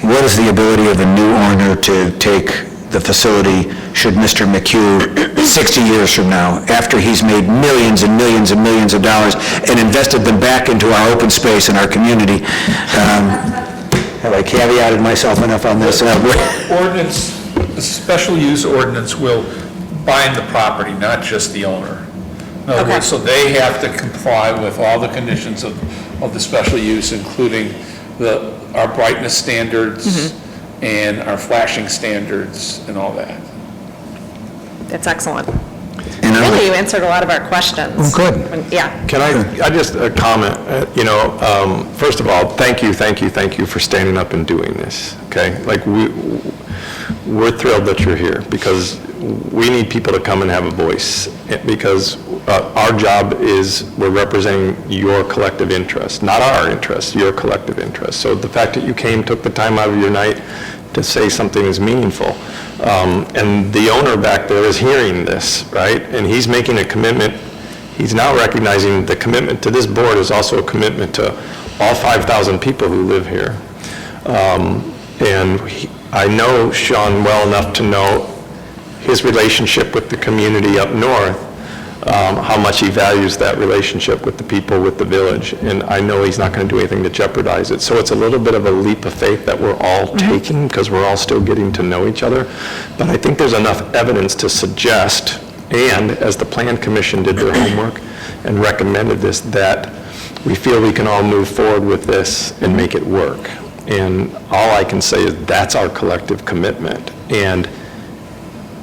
what is the ability of a new owner to take the facility, should Mr. McHugh, 60 years from now, after he's made millions and millions and millions of dollars and invested them back into our open space and our community? Have I caveated myself enough on this?
Ordinance, the special use ordinance will bind the property, not just the owner. In other words, so they have to comply with all the conditions of the special use, including our brightness standards and our flashing standards and all that.
That's excellent. Really, you answered a lot of our questions.
Oh, good.
Yeah.
Can I just comment, first of all, thank you for standing up and doing this, okay? Like, we're thrilled that you're here, because we need people to come and have a voice, because our job is, we're representing your collective interest, not our interest, your collective interest. So the fact that you came, took the time out of your night to say something is meaningful. And the owner back there is hearing this, right? And he's making a commitment. He's now recognizing the commitment to this board is also a commitment to all 5,000 people who live here. I know Sean well enough to know his relationship with the community up north, how much he values that relationship with the people, with the village, and I know he's not going to do anything to jeopardize it. So it's a little bit of a leap of faith that we're all taking, because we're all still getting to know each other. But I think there's enough evidence to suggest, and as the Plan Commission did their homework and recommended this, that we feel we can all move forward with this and make it work. And all I can say is that's our collective commitment. And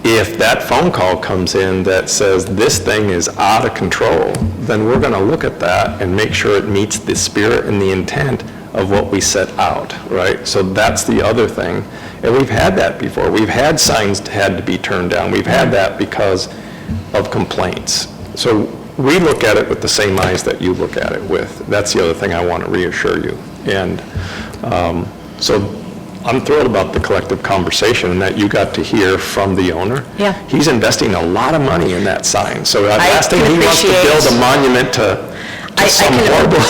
if that phone call comes in that says this thing is out of control, then we're going to look at that and make sure it meets the spirit and the intent of what we set out, right? So that's the other thing. And we've had that before. We've had signs had to be turned down. We've had that because of complaints. So we look at it with the same eyes that you look at it with. That's the other thing I want to reassure you. And so I'm thrilled about the collective conversation and that you got to hear from the owner.
Yeah.
He's investing a lot of money in that sign. So the last thing he wants to
appreciate-
build a monument to some horrible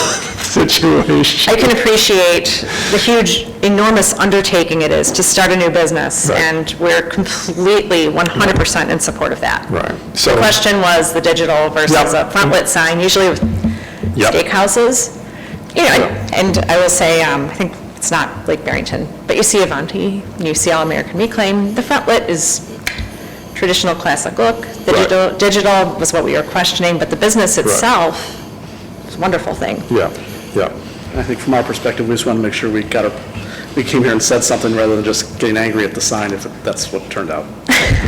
situation.
I can appreciate the huge, enormous undertaking it is to start a new business,
Right.
and we're completely 100% in support of that.
Right.
The
So,
question was the digital versus
Yep.
a front-lit sign, usually with
Yep.
steakhouses. You know, and I will say, I think it's not Lake Barrington, but you see Avanti, you see All-American Reclaim. The front-lit is traditional classic look.
Right.
Digital was what we were questioning, but the business itself is a wonderful thing.
yeah.
I think from our perspective, we just want to make sure we came here and said something rather than just getting angry at the sign if that's what turned out.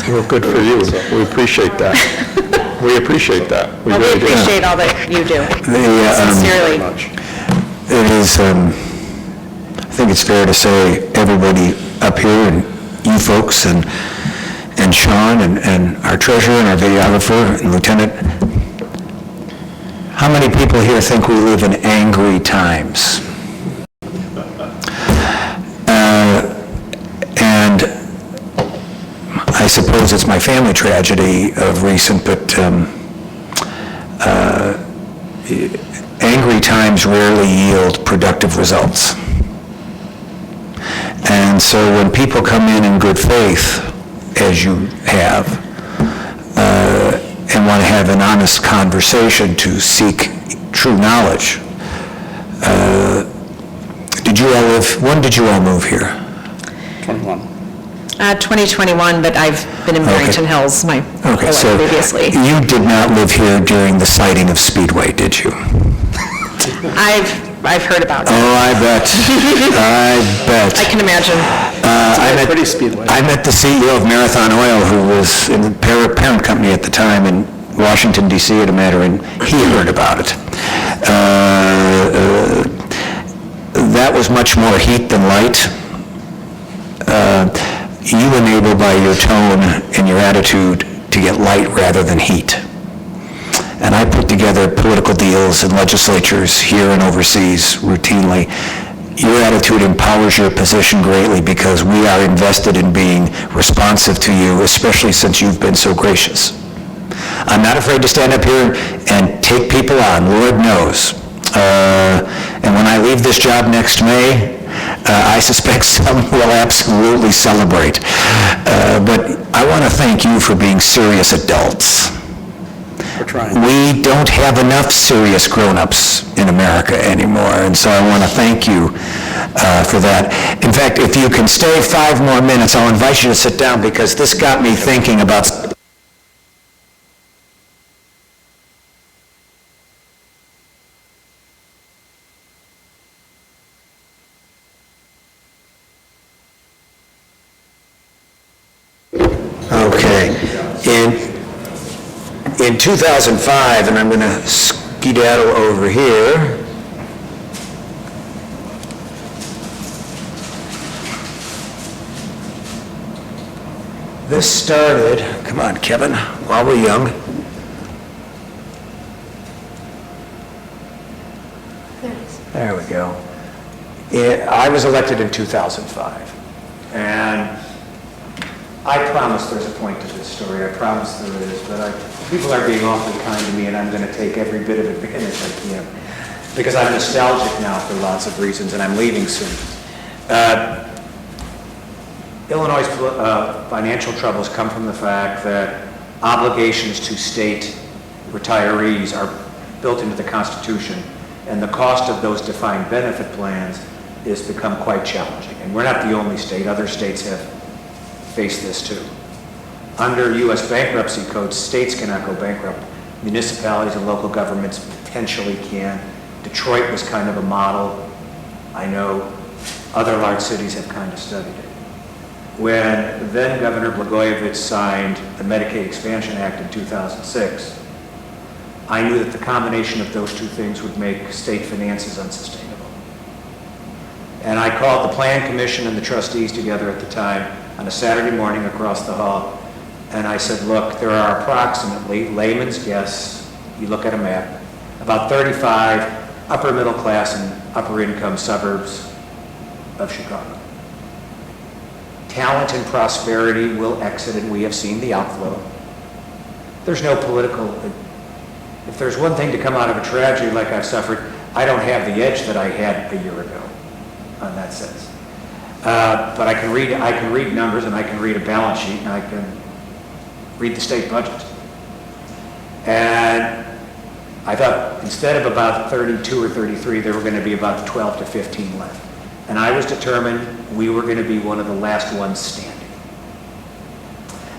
Well, good for you. We appreciate that. We appreciate that.
Well, we
really do.
appreciate all that you do, sincerely.
Very much.
It is, I think it's fair to say, everybody up here, and you folks, and Sean, and our treasurer, and our videographer, and Lieutenant, How many people here think we live in angry times? And I suppose it's my family tragedy of recent, but angry times rarely yield productive results. And so when people come in good faith, as you have, and want to have an honest conversation to seek true knowledge, when did you all move here?
21.
2021, but I've been in Barrington Hills my whole
Okay,
life
so
previously.
you did not live here during the sighting of Speedway, did you?
I've heard about it.
Oh, I bet. I bet.
I can imagine.
Pretty Speedway.
I met the CEO of Marathon Oil, who was in the parent company at the time in Washington, D.C. at a matter, and he heard about it. That was much more heat than light. You enable by your tone and your attitude to get light rather than heat. And I put together political deals in legislatures here and overseas routinely. Your attitude empowers your position greatly because we are invested in being responsive to you, especially since you've been so gracious. I'm not afraid to stand up here and take people on, Lord knows. And when I leave this job next May, I suspect some will absolutely celebrate. But I want to thank you for being serious adults.
We're trying.
We don't have enough serious grown-ups in America anymore, and so I want to thank you for that. In fact, if you can stay 5 more minutes, I'll invite you to sit down because this got me thinking about... Okay. In 2005, and I'm going to skedaddle over here. This started, come on, Kevin, while we're young. There we go. I was elected in 2005, and I promise there's a point to this story. I promise there is, but people are being awfully kind to me, and I'm going to take every bit of advantage I can, because I'm nostalgic now for lots of reasons, and I'm leaving soon. Illinois' financial troubles come from the fact that obligations to state retirees are built into the Constitution, and the cost of those defined benefit plans has become quite challenging. And we're not the only state. Other states have faced this too. Under U.S. bankruptcy codes, states cannot go bankrupt. Municipalities and local governments potentially can. Detroit was kind of a model. I know other large cities have kind of studied it. When then Governor Blagojevich signed the Medicaid Expansion Act in 2006, I knew that the combination of those two things would make state finances unsustainable. And I called the Plan Commission and the trustees together at the time on a Saturday morning across the hall, and I said, look, there are approximately, layman's guess, you look at a map, about 35 upper middle class and upper income suburbs of Chicago. Talent and prosperity will exit, and we have seen the outflow. There's no political, if there's one thing to come out of a tragedy like I've suffered, I don't have the edge that I had a year ago on that sense. But I can read numbers, and I can read a balance sheet, and I can read the state budget. And I thought instead of about 32 or 33, there were going to be about 12 to 15 left. And I was determined we were going to be one of the last ones standing.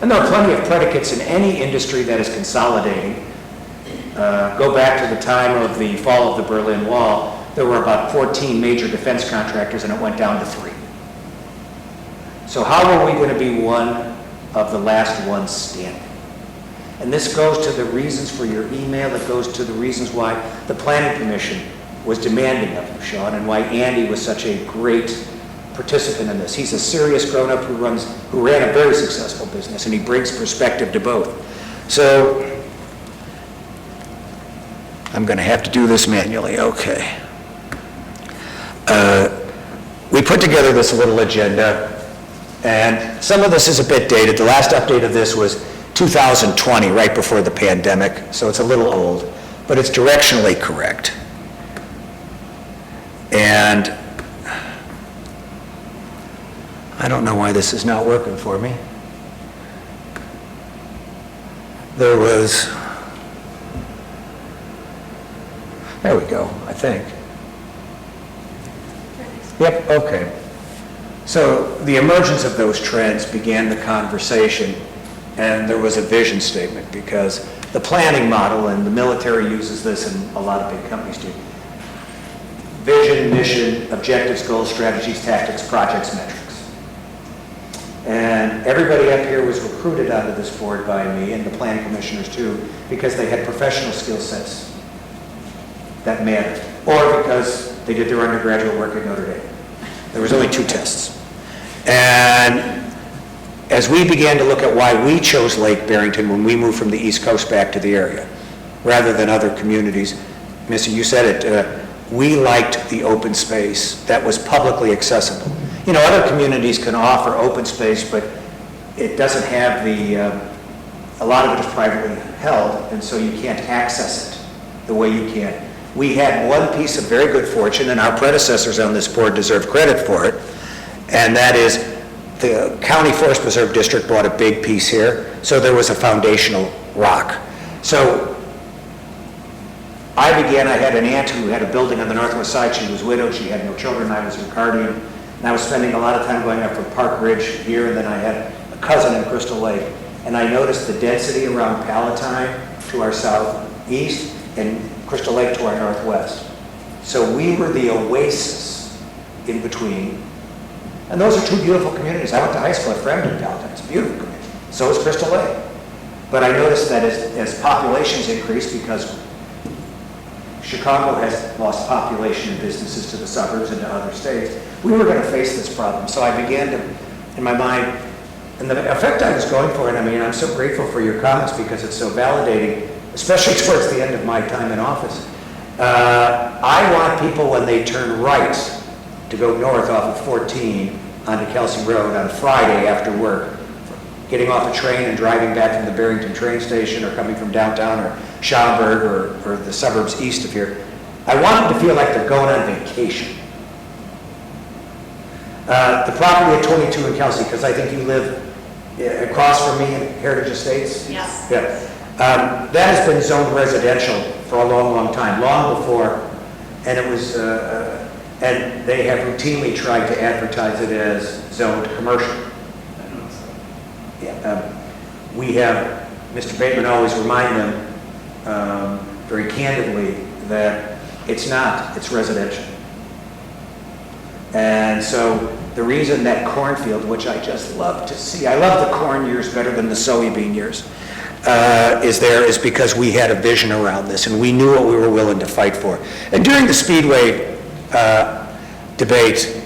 And there are plenty of predicates in any industry that is consolidating. Go back to the time of the fall of the Berlin Wall, there were about 14 major defense contractors, and it went down to 3. So how are we going to be one of the last ones standing? And this goes to the reasons for your email. It goes to the reasons why the Planning Commission was demanding of you, Sean, and why Andy was such a great participant in this. He's a serious grown-up who ran a very successful business, and he brings perspective to both. So I'm going to have to do this manually, okay. We put together this little agenda, and some of this is a bit dated. The last update of this was 2020, right before the pandemic, so it's a little old, but it's directionally correct. And I don't know why this is not working for me. There was, there we go, I think. Yep, okay. So the emergence of those trends began the conversation, and there was a vision statement, because the planning model, and the military uses this and a lot of big companies do, vision, mission, objectives, goals, strategies, tactics, projects, metrics. And everybody up here was recruited onto this board by me, and the planning commissioners too, because they had professional skill sets that mattered, or because they did their undergraduate work at Notre Dame. There was only 2 tests. And as we began to look at why we chose Lake Barrington when we moved from the East Coast back to the area, rather than other communities, Missy, you said it, we liked the open space that was publicly accessible. You know, other communities can offer open space, but it doesn't have the, a lot of it is privately held, and so you can't access it the way you can. We had one piece of very good fortune, and our predecessors on this board deserve credit for it, and that is the County Forest Preserve District bought a big piece here, so there was a foundational rock. So I had an aunt who had a building on the northwest side. She was widowed, she had no children, I was her guardian, and I was spending a lot of time going up from Park Ridge here, and then I had a cousin in Crystal Lake, and I noticed the density around Palatine to our southeast, and Crystal Lake to our northwest. So we were the oasis in between. And those are 2 beautiful communities. I went to high school at Fremden, Palatine. It's a beautiful community. So is Crystal Lake. But I noticed that as populations increase, because Chicago has lost population and businesses to the suburbs and to other states, we were going to face this problem. So I began to, in my mind, and the effect I was going for, and I mean, I'm so grateful for your comments because it's so validating, especially towards the end of my time in office. I want people, when they turn right to go north off of 14 onto Kelsey Road on Friday after work, getting off a train and driving back from the Barrington train station, or coming from downtown or Schaumburg or the suburbs east of here, I want them to feel like they're going on vacation. The property at 22 in Kelsey, because I think you live across from me in Heritage Estates?
Yes.
Yeah. That has been zoned residential for a long, long time, long before, and it was, and they have routinely tried to advertise it as zoned commercial. Yeah, we have, Mr. Bateman always remind them very candidly that it's not, it's residential. And so the reason that cornfield, which I just love to see, I love the corn years better than the soybean years, is there is because we had a vision around this, and we knew what we were willing to fight for. And during the Speedway debate,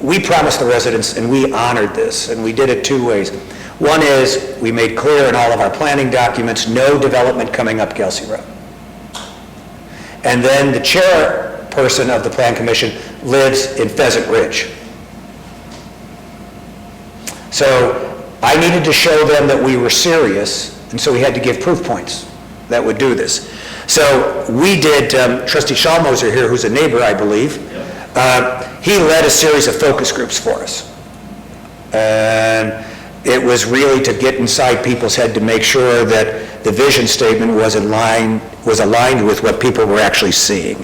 we promised the residents, and we honored this, and we did it 2 ways. One is, we made clear in all of our planning documents, no development coming up Kelsey Road. And then the chairperson of the Plan Commission lives in Pheasant Ridge. So I needed to show them that we were serious, and so we had to give proof points that would do this. So we did, Trustee Schalmoser here, who's a neighbor, I believe, he led a series of focus groups for us. And it was really to get inside people's head to make sure that the vision statement was aligned with what people were actually seeing.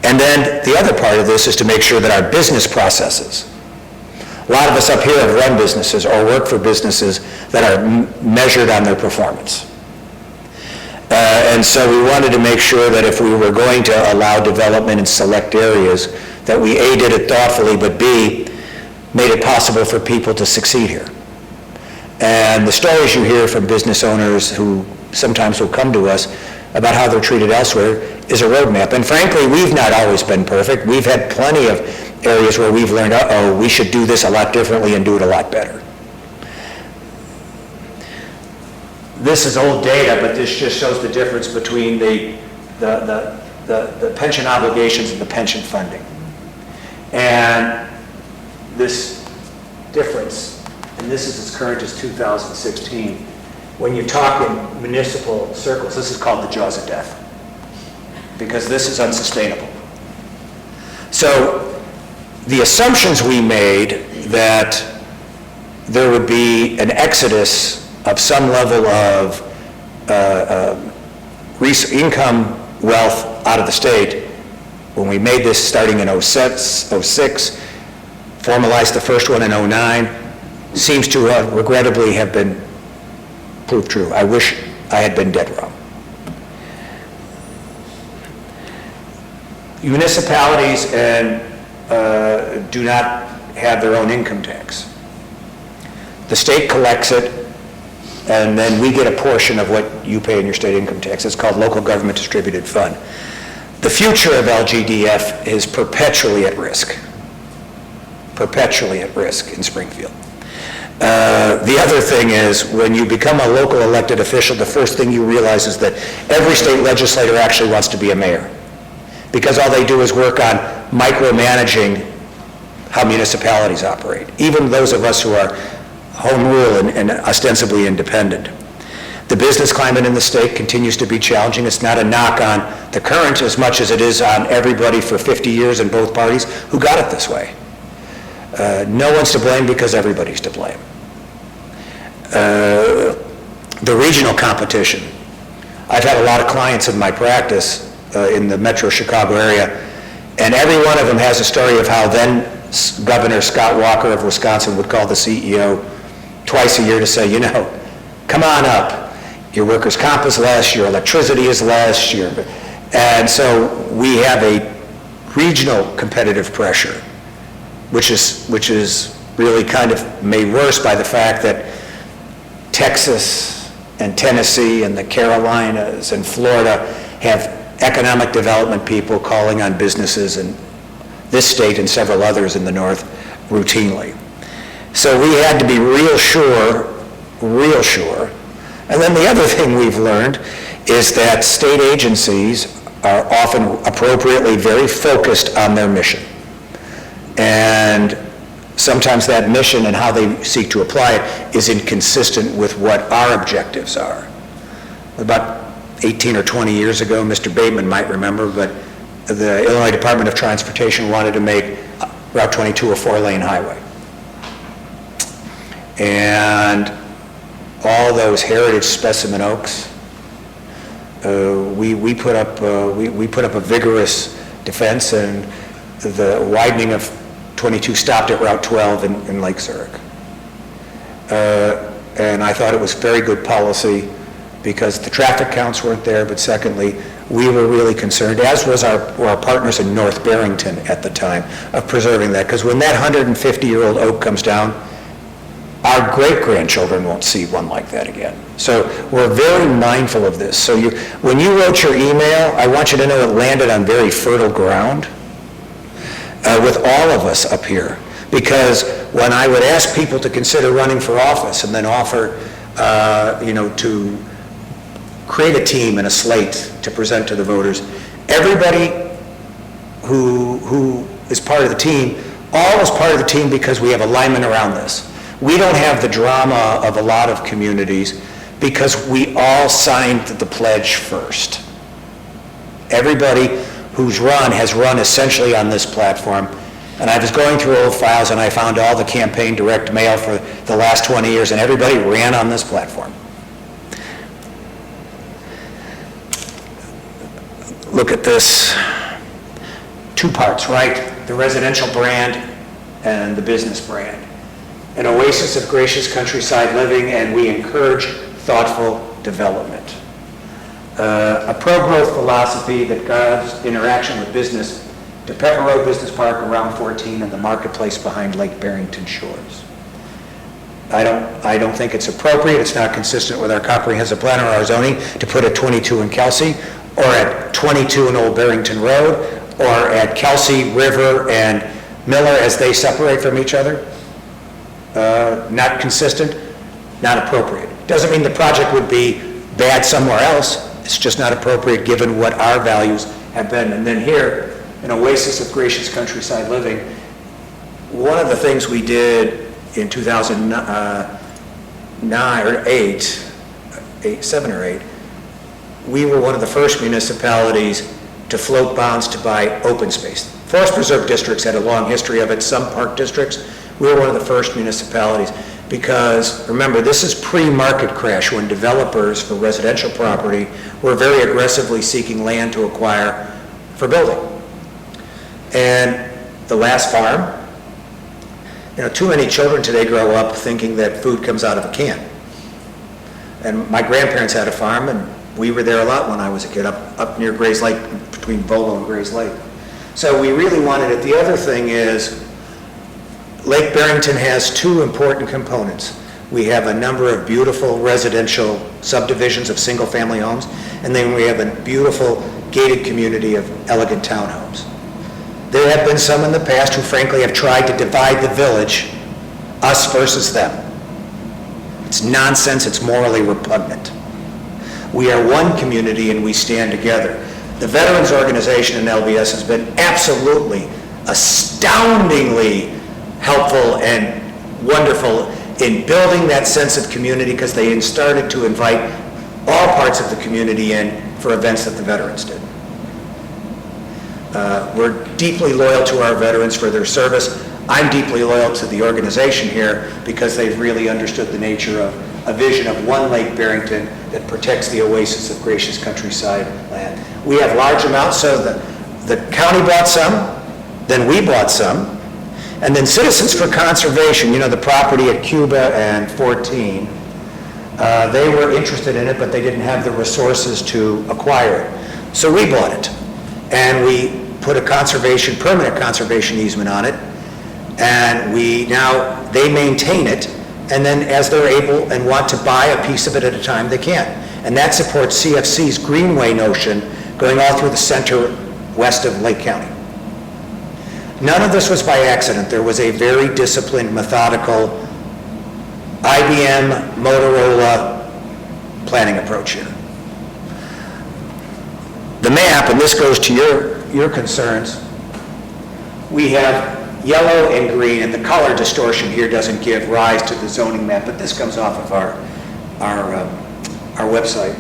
And then the other part of this is to make sure that our business processes, a lot of us up here have run businesses or work for businesses that are measured on their performance. And so we wanted to make sure that if we were going to allow development in select areas, that we A, did it thoughtfully, but B, made it possible for people to succeed here. And the stories you hear from business owners who sometimes will come to us about how they're treated elsewhere is a roadmap. And frankly, we've not always been perfect. We've had plenty of areas where we've learned, uh-oh, we should do this a lot differently and do it a lot better. this is old data, but this just shows the difference between the pension obligations and the pension funding. And this difference, and this is as current as 2016, when you talk in municipal circles, this is called the jaws of death, because this is unsustainable. So the assumptions we made that there would be an exodus of some level of income, wealth out of the state, when we made this starting in 06, formalized the first one in 09, seems to have regrettably have been proved true. I wish I had been dead wrong. Municipalities do not have their own income tax. The state collects it, and then we get a portion of what you pay in your state income tax. It's called Local Government Distributed Fund. The future of LGDF is perpetually at risk in Springfield. The other thing is, when you become a local elected official, the first thing you realize is that every state legislator actually wants to be a mayor, because all they do is work on micromanaging how municipalities operate, even those of us who are home rule and ostensibly independent. The business climate in the state continues to be challenging. It's not a knock on the current as much as it is on everybody for 50 years in both parties who got it this way. No one's to blame because everybody's to blame. The regional competition. I've had a lot of clients in my practice in the metro Chicago area, and every one of them has a story of how then Governor Scott Walker of Wisconsin would call the CEO twice a year to say, come on up. Your workers' comp is less, your electricity is less, and so we have a regional competitive pressure, which is really kind of made worse by the fact that Texas and Tennessee and the Carolinas and Florida have economic development people calling on businesses in this state and several others in the north routinely. So we had to be real sure. And then the other thing we've learned is that state agencies are often appropriately very focused on their mission. And sometimes that mission and how they seek to apply it is inconsistent with what our objectives are. About 18 or 20 years ago, Mr. Bateman might remember, but the Illinois Department of Transportation wanted to make Route 22 a 4-lane highway. And all those heritage specimen oaks, we put up a vigorous defense, and the widening of 22 stopped at Route 12 in Lake Zurich. And I thought it was very good policy because the traffic counts weren't there, but secondly, we were really concerned, as was our partners in North Barrington at the time, of preserving that, because when that 150-year-old oak comes down, our great-grandchildren won't see one like that again. So we're very mindful of this. So when you wrote your email, I want you to know it landed on very fertile ground with all of us up here. Because when I would ask people to consider running for office and then offer, to create a team and a slate to present to the voters, everybody who is part of the team, all is part of the team because we have alignment around this. We don't have the drama of a lot of communities because we all signed the pledge first. Everybody who's run has run essentially on this platform. And I was going through old files and I found all the campaign direct mail for the last 20 years, and everybody ran on this platform. Look at this. Two parts, right? The residential brand and the business brand. An oasis of gracious countryside living, and we encourage thoughtful development. A pro-growth philosophy that guides interaction with business to Pepper Road Business Park around 14 and the marketplace behind Lake Barrington shores. I don't think it's appropriate, it's not consistent with our comprehensive plan or our zoning to put at 22 in Kelsey, or at 22 in Old Barrington Road, or at Kelsey, River, and Miller as they separate from each other. Not consistent, not appropriate. Doesn't mean the project would be bad somewhere else. It's just not appropriate given what our values have been. And then here, an oasis of gracious countryside living, one of the things we did in 2009 or 7 or 8, we were one of the first municipalities to float bonds to buy open space. Forest Preserve districts had a long history of it, some park districts. We were one of the first municipalities because, remember, this is pre-market crash when developers for residential property were very aggressively seeking land to acquire for building. And the last farm, too many children today grow up thinking that food comes out of a can. And my grandparents had a farm, and we were there a lot when I was a kid, up near Gray's Lake, between Volo and Gray's Lake. So we really wanted it. The other thing is, Lake Barrington has 2 important components. We have a number of beautiful residential subdivisions of single-family homes, and then we have a beautiful gated community of elegant townhomes. There have been some in the past who frankly have tried to divide the village, us versus them. It's nonsense, it's morally repugnant. We are one community and we stand together. The Veterans Organization in LBS has been absolutely, astoundingly helpful and wonderful in building that sense of community because they started to invite all parts of the community in for events that the veterans did. We're deeply loyal to our veterans for their service. I'm deeply loyal to the organization here because they've really understood the nature of a vision of one Lake Barrington that protects the oasis of gracious countryside land. We have large amounts, so the county bought some, then we bought some, and then Citizens for Conservation, the property at Cuba and 14, they were interested in it, but they didn't have the resources to acquire it. So we bought it, and we put a permanent conservation easement on it, and they maintain it, and then as they're able and want to buy a piece of it at a time, they can. And that supports CFC's Greenway notion going all through the center west of Lake County. None of this was by accident. There was a very disciplined, methodical IBM, Motorola planning approach here. The map, and this goes to your concerns, we have yellow and green, and the color distortion here doesn't give rise to the zoning map, but this comes off of our website.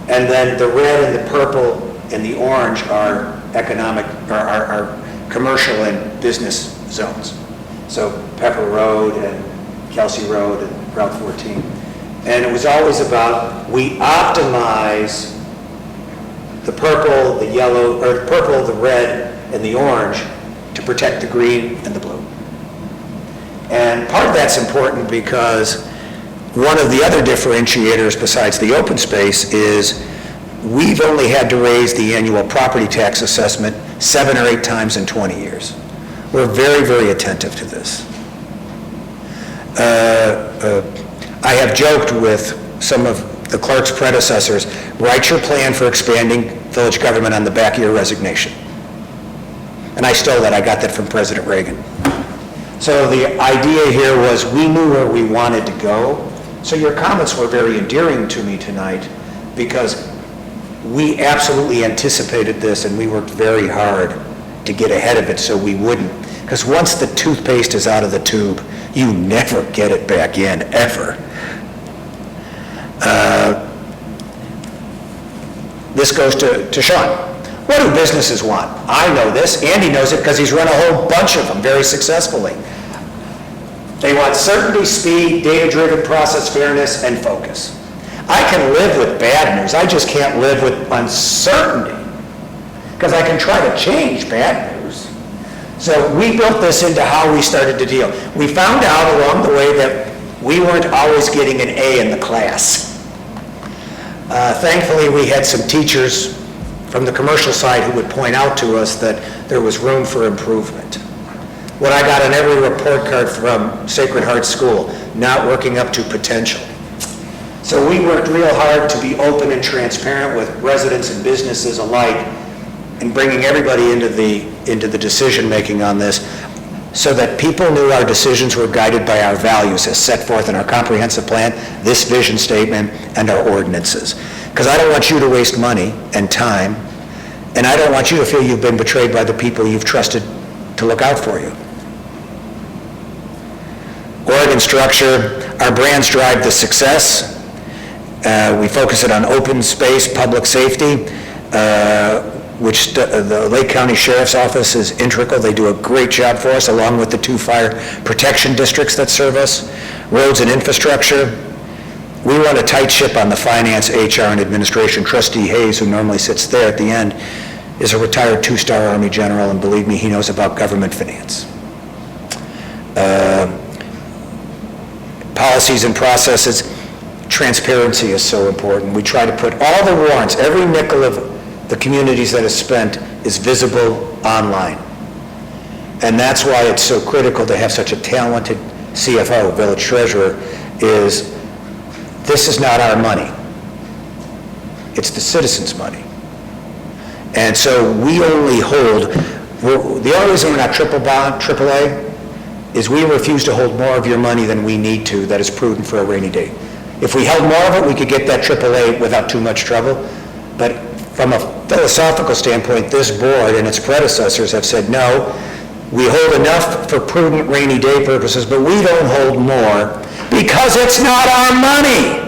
And then the red and the purple and the orange are are commercial and business zones. So Pepper Road and Kelsey Road and Route 14. And it was always about, we optimize the purple, the yellow, or the purple, the red, and the orange to protect the green and the blue. And part of that's important because one of the other differentiators besides the open space is we've only had to raise the annual property tax assessment 7 or 8 times in 20 years. We're very, very attentive to this. I have joked with some of the clerk's predecessors, write your plan for expanding village government on the back of your resignation. And I stole that, I got that from President Reagan. So the idea here was we knew where we wanted to go. So your comments were very endearing to me tonight because we absolutely anticipated this and we worked very hard to get ahead of it so we wouldn't. Because once the toothpaste is out of the tube, you never get it back in, ever. This goes to Sean. What do businesses want? I know this. Andy knows it because he's run a whole bunch of them very successfully. They want certainty, speed, data-driven process, fairness, and focus. I can live with bad news. I just can't live with uncertainty because I can try to change bad news. So we built this into how we started to deal. We found out along the way that we weren't always getting an A in the class. Thankfully, we had some teachers from the commercial side who would point out to us that there was room for improvement. What I got on every report card from Sacred Heart School, not working up to potential. So we worked real hard to be open and transparent with residents and businesses alike and bringing everybody into the decision-making on this. so that people knew our decisions were guided by our values as set forth in our comprehensive plan, this vision statement, and our ordinances. Because I don't want you to waste money and time, and I don't want you to feel you've been betrayed by the people you've trusted to look out for you. Oregon structure, our brands drive the success. We focus it on open space, public safety, which the Lake County Sheriff's Office is integral. They do a great job for us, along with the 2 fire protection districts that serve us. Roads and infrastructure. We run a tight ship on the finance, HR, and administration. Trustee Hayes, who normally sits there at the end, is a retired 2-star Army general, and believe me, he knows about government finance. Policies and processes. Transparency is so important. We try to put all the warrants, every nickel of the communities that is spent is visible online. And that's why it's so critical to have such a talented CFO, village treasurer, is this is not our money. It's the citizens' money. And so we only hold, the only reason we're not AAA, is we refuse to hold more of your money than we need to that is prudent for a rainy day. If we held more of it, we could get that AAA without too much trouble. But from a philosophical standpoint, this board and its predecessors have said, no, we hold enough for prudent rainy day purposes, but we don't hold more because it's not our money.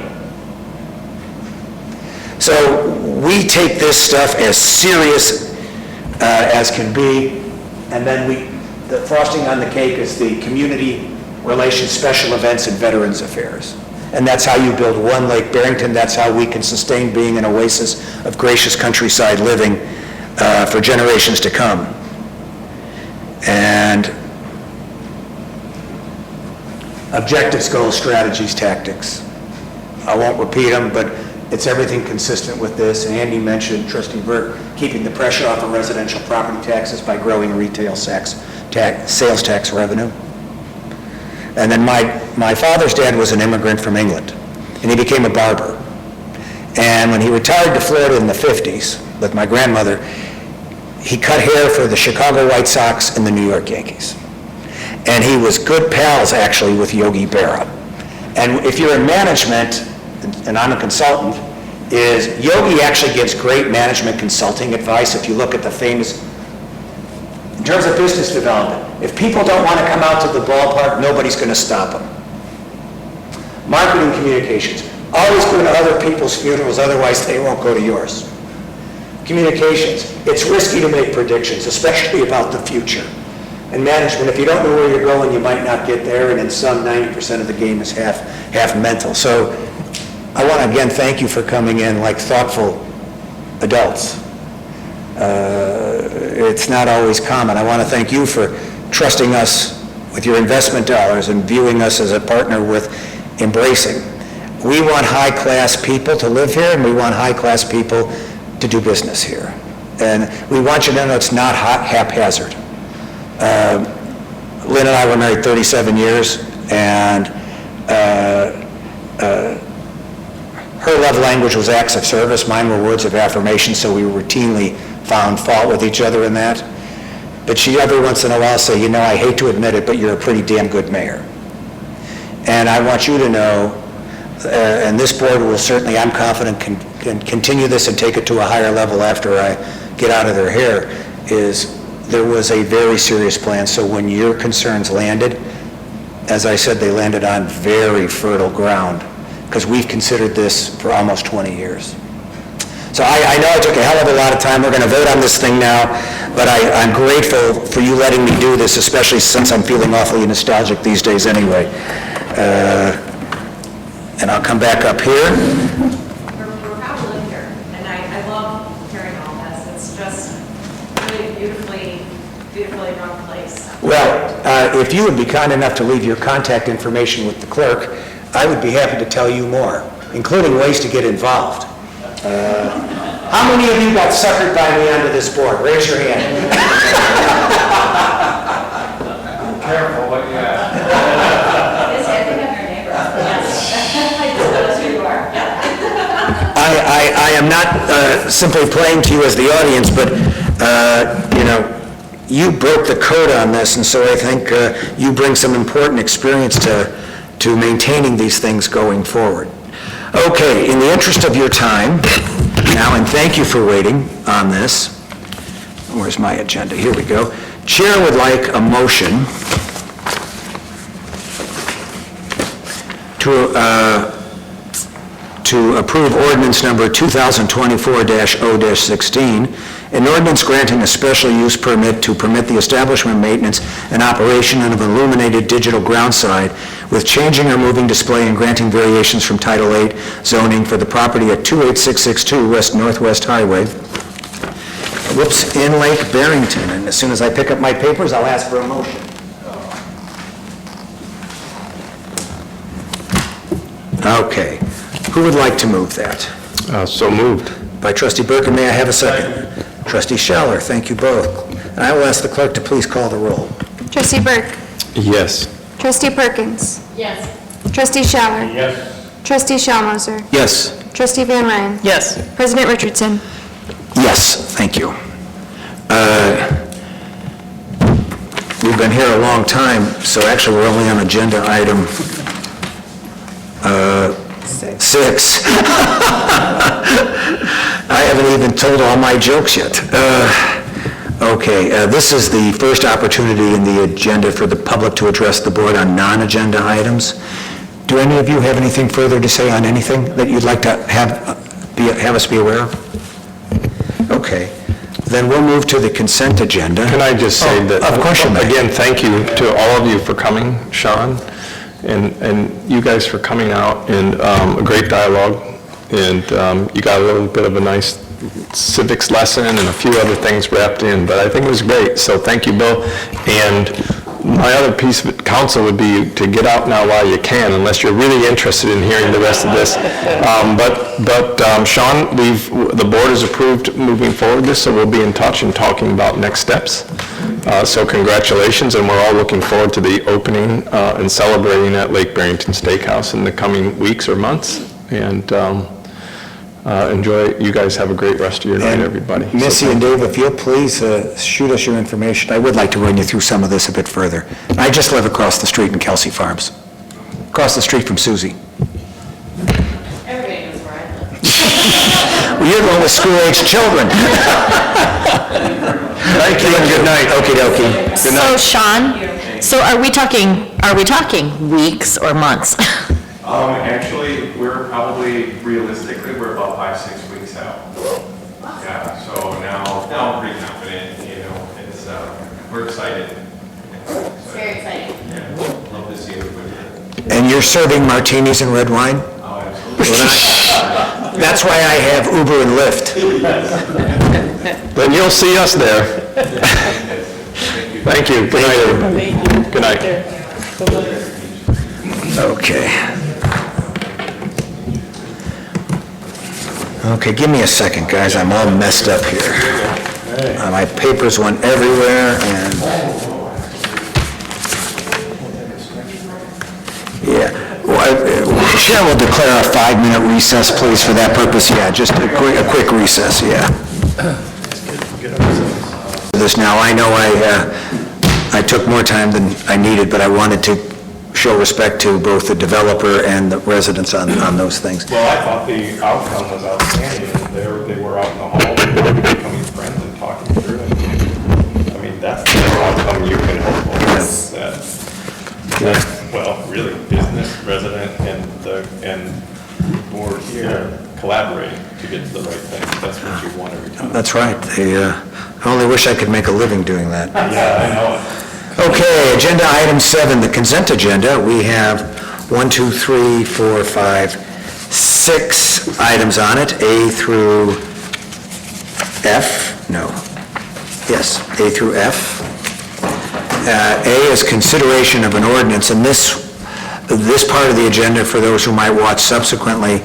So we take this stuff as serious as can be, and then the frosting on the cake is the community relations, special events, and veterans affairs. And that's how you build one Lake Barrington. That's how we can sustain being an oasis of gracious countryside living for generations to come. And objectives, goals, strategies, tactics. I won't repeat them, but it's everything consistent with this. And Andy mentioned, Trustee Burke, keeping the pressure off of residential property taxes by growing retail sales tax revenue. And then my father's dad was an immigrant from England, and he became a barber. And when he retired to Florida in the 50s with my grandmother, he cut hair for the Chicago White Sox and the New York Yankees. And he was good pals, actually, with Yogi Berra. And if you're in management, and I'm a consultant, is Yogi actually gives great management consulting advice. If you look at the famous, in terms of business development, if people don't want to come out to the ballpark, nobody's going to stop them. Marketing communications, always go to other people's funerals, otherwise they won't go to yours. Communications, it's risky to make predictions, especially about the future. And management, if you don't know where you're going, you might not get there, and in some, 90% of the game is half mental. So I want to again thank you for coming in like thoughtful adults. It's not always common. I want to thank you for trusting us with your investment dollars and viewing us as a partner with embracing. We want high-class people to live here, and we want high-class people to do business here. And we want you to know it's not haphazard. Lynn and I were married 37 years, and her love language was acts of service. Mine were words of affirmation, so we routinely found fault with each other in that. But she every once in a while say, you know, I hate to admit it, but you're a pretty damn good mayor. And I want you to know, and this board will certainly, I'm confident, can continue this and take it to a higher level after I get out of their hair, is there was a very serious plan. So when your concerns landed, as I said, they landed on very fertile ground, because we've considered this for almost 20 years. So I know I took a hell of a lot of time. We're going to vote on this thing now, but I'm grateful for you letting me do this, especially since I'm feeling awfully nostalgic these days anyway. And I'll come back up here.
We're proud to live here, and I love hearing all this. It's just really a beautifully run place.
Well, if you would be kind enough to leave your contact information with the clerk, I would be happy to tell you more, including ways to get involved. How many of you got suckered by me onto this board? Raise your hand.
Careful what you ask.
Yes, I think I'm your neighbor. Yes. I just noticed who you are. Yeah.
I am not simply playing to you as the audience, but, you know, you broke the code on this, and so I think you bring some important experience to maintaining these things going forward. Okay, in the interest of your time now, and thank you for waiting on this. Where's my agenda? Here we go. Chair would like a motion to approve ordinance number 2024-0-16, an ordinance granting a special use permit to permit the establishment, maintenance, and operation of an illuminated digital ground sign with changing or moving display and granting variations from Title 8 zoning for the property at 28662 West Northwest Highway, in Lake Barrington. And as soon as I pick up my papers, I'll ask for a motion. Okay. Who would like to move that?
So moved.
By Trustee Burke, may I have a second? Trustee Schaller, thank you both. And I will ask the clerk to please call the roll.
Trustee Burke.
Yes.
Trustee Perkins.
Yes.
Trustee Schaller.
Yes.
Trustee Schalmoser.
Yes.
Trustee Van Ryn.
Yes.
President Richardson.
Yes, thank you. We've been here a long time, so actually we're only on agenda item 6. I haven't even told all my jokes yet. Okay, this is the first opportunity in the agenda for the public to address the board on non-agenda items. Do any of you have anything further to say on anything that you'd like to have us be aware of? Okay, then we'll move to the consent agenda.
Can I just say that,
of course you may.
Again, thank you to all of you for coming, Sean, and you guys for coming out, and a great dialogue, and you got a little bit of a nice civics lesson and a few other things wrapped in, but I think it was great, so thank you, Bill. And my other piece of counsel would be to get out now while you can, unless you're really interested in hearing the rest of this. Sean, the board has approved moving forward this, so we'll be in touch and talking about next steps. So congratulations, and we're all looking forward to the opening and celebrating at Lake Barrington Steakhouse in the coming weeks or months. And enjoy. You guys have a great rest of your night, everybody.
Missy and Dave, if you'll please shoot us your information. I would like to run you through some of this a bit further. I just live across the street in Kelsey Farms, across the street from Susie.
Everybody knows where I live.
Well, you're the one with school-aged children. Thank you and good night. Okie dokie. Good night.
So Sean, so are we talking weeks or months?
Actually, we're probably, realistically, we're about 5-6 weeks out. Yeah, so now I'm pretty confident, it's, we're excited.
It's very exciting.
Yeah, love to see everybody.
And you're serving martinis and red wine?
Oh, absolutely.
That's why I have Uber and Lyft.
Then you'll see us there. Thank you. Good night, everybody. Good night.
Okay. Okay, give me a second, guys. I'm all messed up here. My papers went everywhere, and... Yeah. Well, Chair will declare a 5-minute recess, please, for that purpose. Yeah, just a quick recess, yeah. This now, I know I took more time than I needed, but I wanted to show respect to both the developer and the residents on those things.
Well, I thought the outcome was outstanding. They were out in the hall, becoming friends and talking through it. I mean, that's the outcome you can hope for. Well, really, business, resident, and the board here collaborating to get to the right thing. That's what you want every time.
That's right. I only wish I could make a living doing that.
Yeah, I know it.
Okay, agenda item 7, the consent agenda. We have 6 items on it, A through F. No. Yes, A through F. A is consideration of an ordinance, and this part of the agenda, for those who might watch subsequently,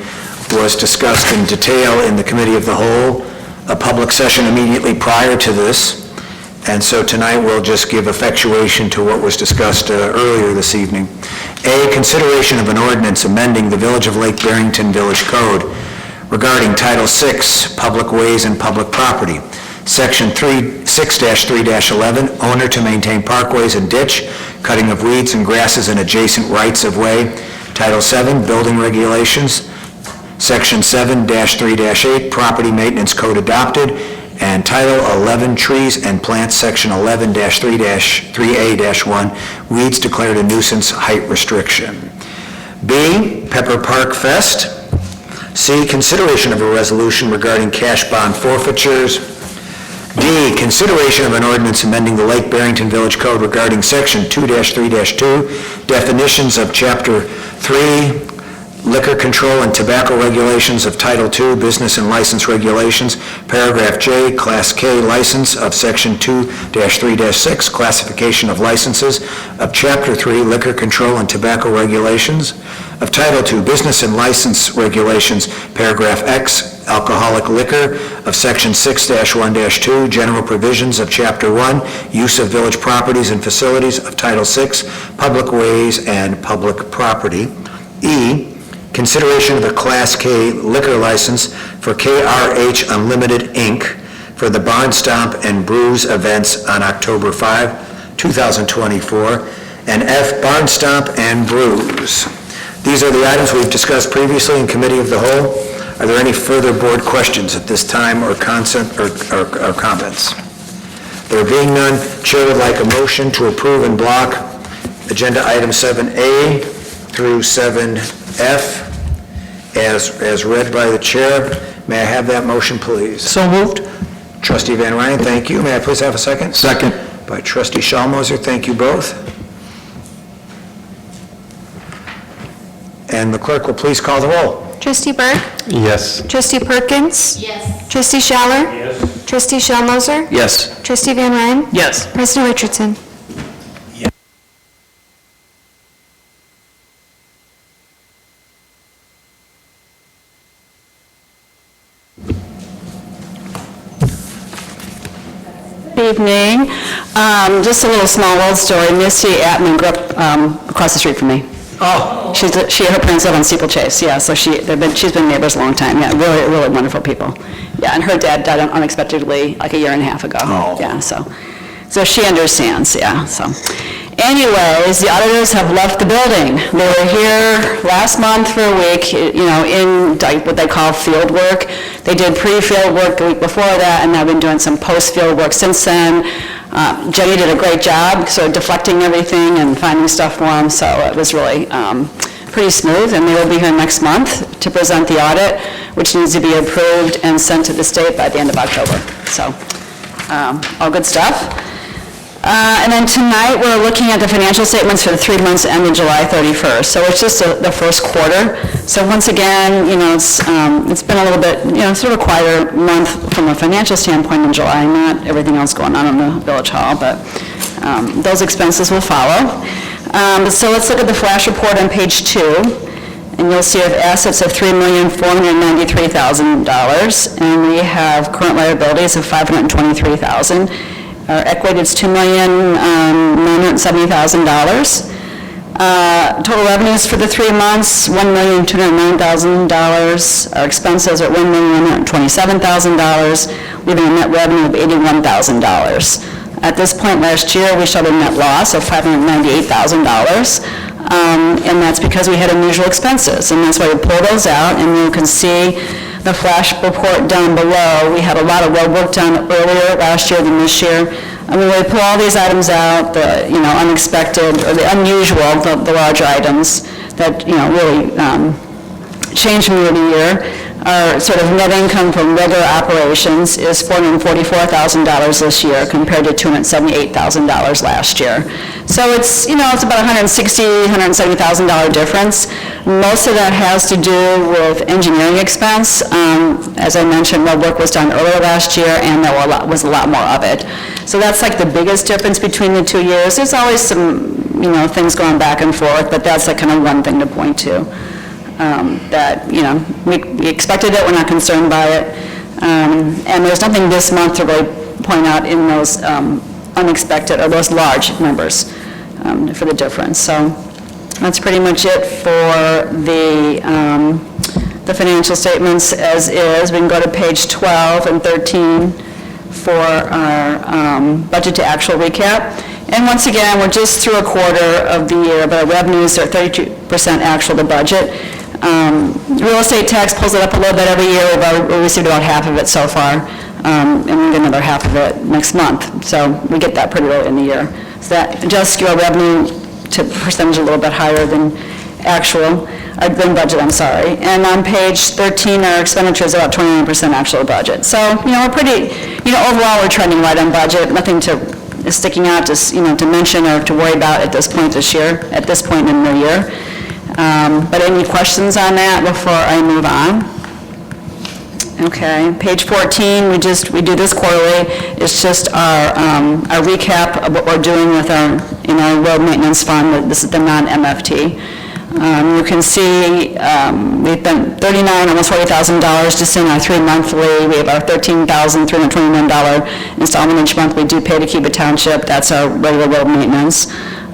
was discussed in detail in the Committee of the Whole, a public session immediately prior to this. And so tonight we'll just give effectuation to what was discussed earlier this evening. A, consideration of an ordinance amending the Village of Lake Barrington Village Code regarding Title VI, Public Ways and Public Property, Section 6-3-11, owner to maintain parkways and ditch, cutting of weeds and grasses in adjacent rights-of-way. Title 7, building regulations. Section 7-3-8, property maintenance code adopted. And Title 11, trees and plants, Section 11-3-3A-1, weeds declared a nuisance height restriction. B, Pepper Park Fest. C, consideration of a resolution regarding cash bond forfeitures. D, consideration of an ordinance amending the Lake Barrington Village Code regarding Section 2-3-2, definitions of Chapter 3, liquor control and tobacco regulations of Title II, business and license regulations, Paragraph J, Class K license of Section 2-3-6, classification of licenses of Chapter 3, liquor control and tobacco regulations of Title II, business and license regulations, Paragraph X, alcoholic liquor of Section 6-1-2, general provisions of Chapter 1, use of village properties and facilities of Title 6, public ways and public property. E, consideration of a Class K liquor license for KRH Unlimited, Inc. for the Barn Stomp and Brews events on October 5, 2024, and F, Barn Stomp and Brews. These are the items we've discussed previously in Committee of the Whole. Are there any further board questions at this time or comments? There being none, Chair would like a motion to approve in block Agenda Item 7A through 7F as read by the Chair. May I have that motion, please?
So moved.
Trustee Van Ryn, thank you. May I please have a second?
Second.
By Trustee Schalmoser, thank you both. And the clerk will please call the roll.
Trustee Burke?
Yes.
Trustee Perkins?
Yes.
Trustee Schaller? Yes. Trustee Schalmoser?
Yes.
Trustee Van Ryn?
Yes.
President Richardson?
Good evening. Just a little small world story. Missy Atman grew up across the street from me.
Oh.
Her parents live on Steeplechase, yeah, so she's been neighbors a long time, yeah, really, really wonderful people. Yeah, and her dad died unexpectedly like a year and a half ago.
Oh.
Yeah, so she understands, yeah, so. Anyways, the auditors have left the building. They were here last month for a week, in what they call field work. They did pre-field work the week before that, and I've been doing some post-field work since then. Jenny did a great job sort of deflecting everything and finding stuff for them, so it was really pretty smooth, and they will be here next month to present the audit, which needs to be approved and sent to the state by the end of October. So, all good stuff. And then tonight, we're looking at the financial statements for the 3 months ending July 31st. So it's just the first quarter. So once again, it's been a little bit, sort of a quieter month from a financial standpoint in July, not everything else going on in the Village Hall, but those expenses will follow. So let's look at the flash report on page 2. And you'll see we have assets of $3,493,000, and we have current liabilities of $523,000. Our equity is $2,970,000. Total revenues for the 3 months, $1,209,000. Our expenses are $1,127,000, leaving a net revenue of $81,000. At this point last year, we showed a net loss of $598,000, and that's because we had unusual expenses, and that's why we pulled those out, and you can see the flash report down below. We had a lot of road work done earlier last year than this year. I mean, we pull all these items out, the unexpected or the unusual, the large items that really change from year to year. Our sort of net income from regular operations is $444,000 this year compared to $278,000 last year. So it's it's about $170,000 difference. Most of that has to do with engineering expense. As I mentioned, road work was done earlier last year, and there was a lot more of it. So that's like the biggest difference between the 2 years. There's always some things going back and forth, but that's like kind of one thing to point to. That we expected it, we're not concerned by it, and there's nothing this month to really point out in those unexpected or those large numbers for the difference. So that's pretty much it for the financial statements as is. We can go to page 12 and 13
for our budget to actual recap. And once again, we're just through a quarter of the year, but our revenues are 32% actual to budget. Real estate tax pulls it up a little bit every year. We've received about half of it so far, and we get another half of it next month. So we get that pretty early in the year. So that adjusts your revenue to percentage a little bit higher than actual, than budget, I'm sorry. And on page 13, our expenditures are about 29% actual to budget. So, we're pretty, overall, we're trending right on budget. Nothing is sticking out to mention or to worry about at this point this year, at this point in the year. But any questions on that before I move on? Okay, page 14, we do this quarterly. It's just our recap of what we're doing with in our road maintenance fund. This is the non-MFT. You can see we've spent $39, almost $40,000 just in our 3 monthly. We have our $13,321 installment each month we do pay to Cuba Township. That's our regular road maintenance.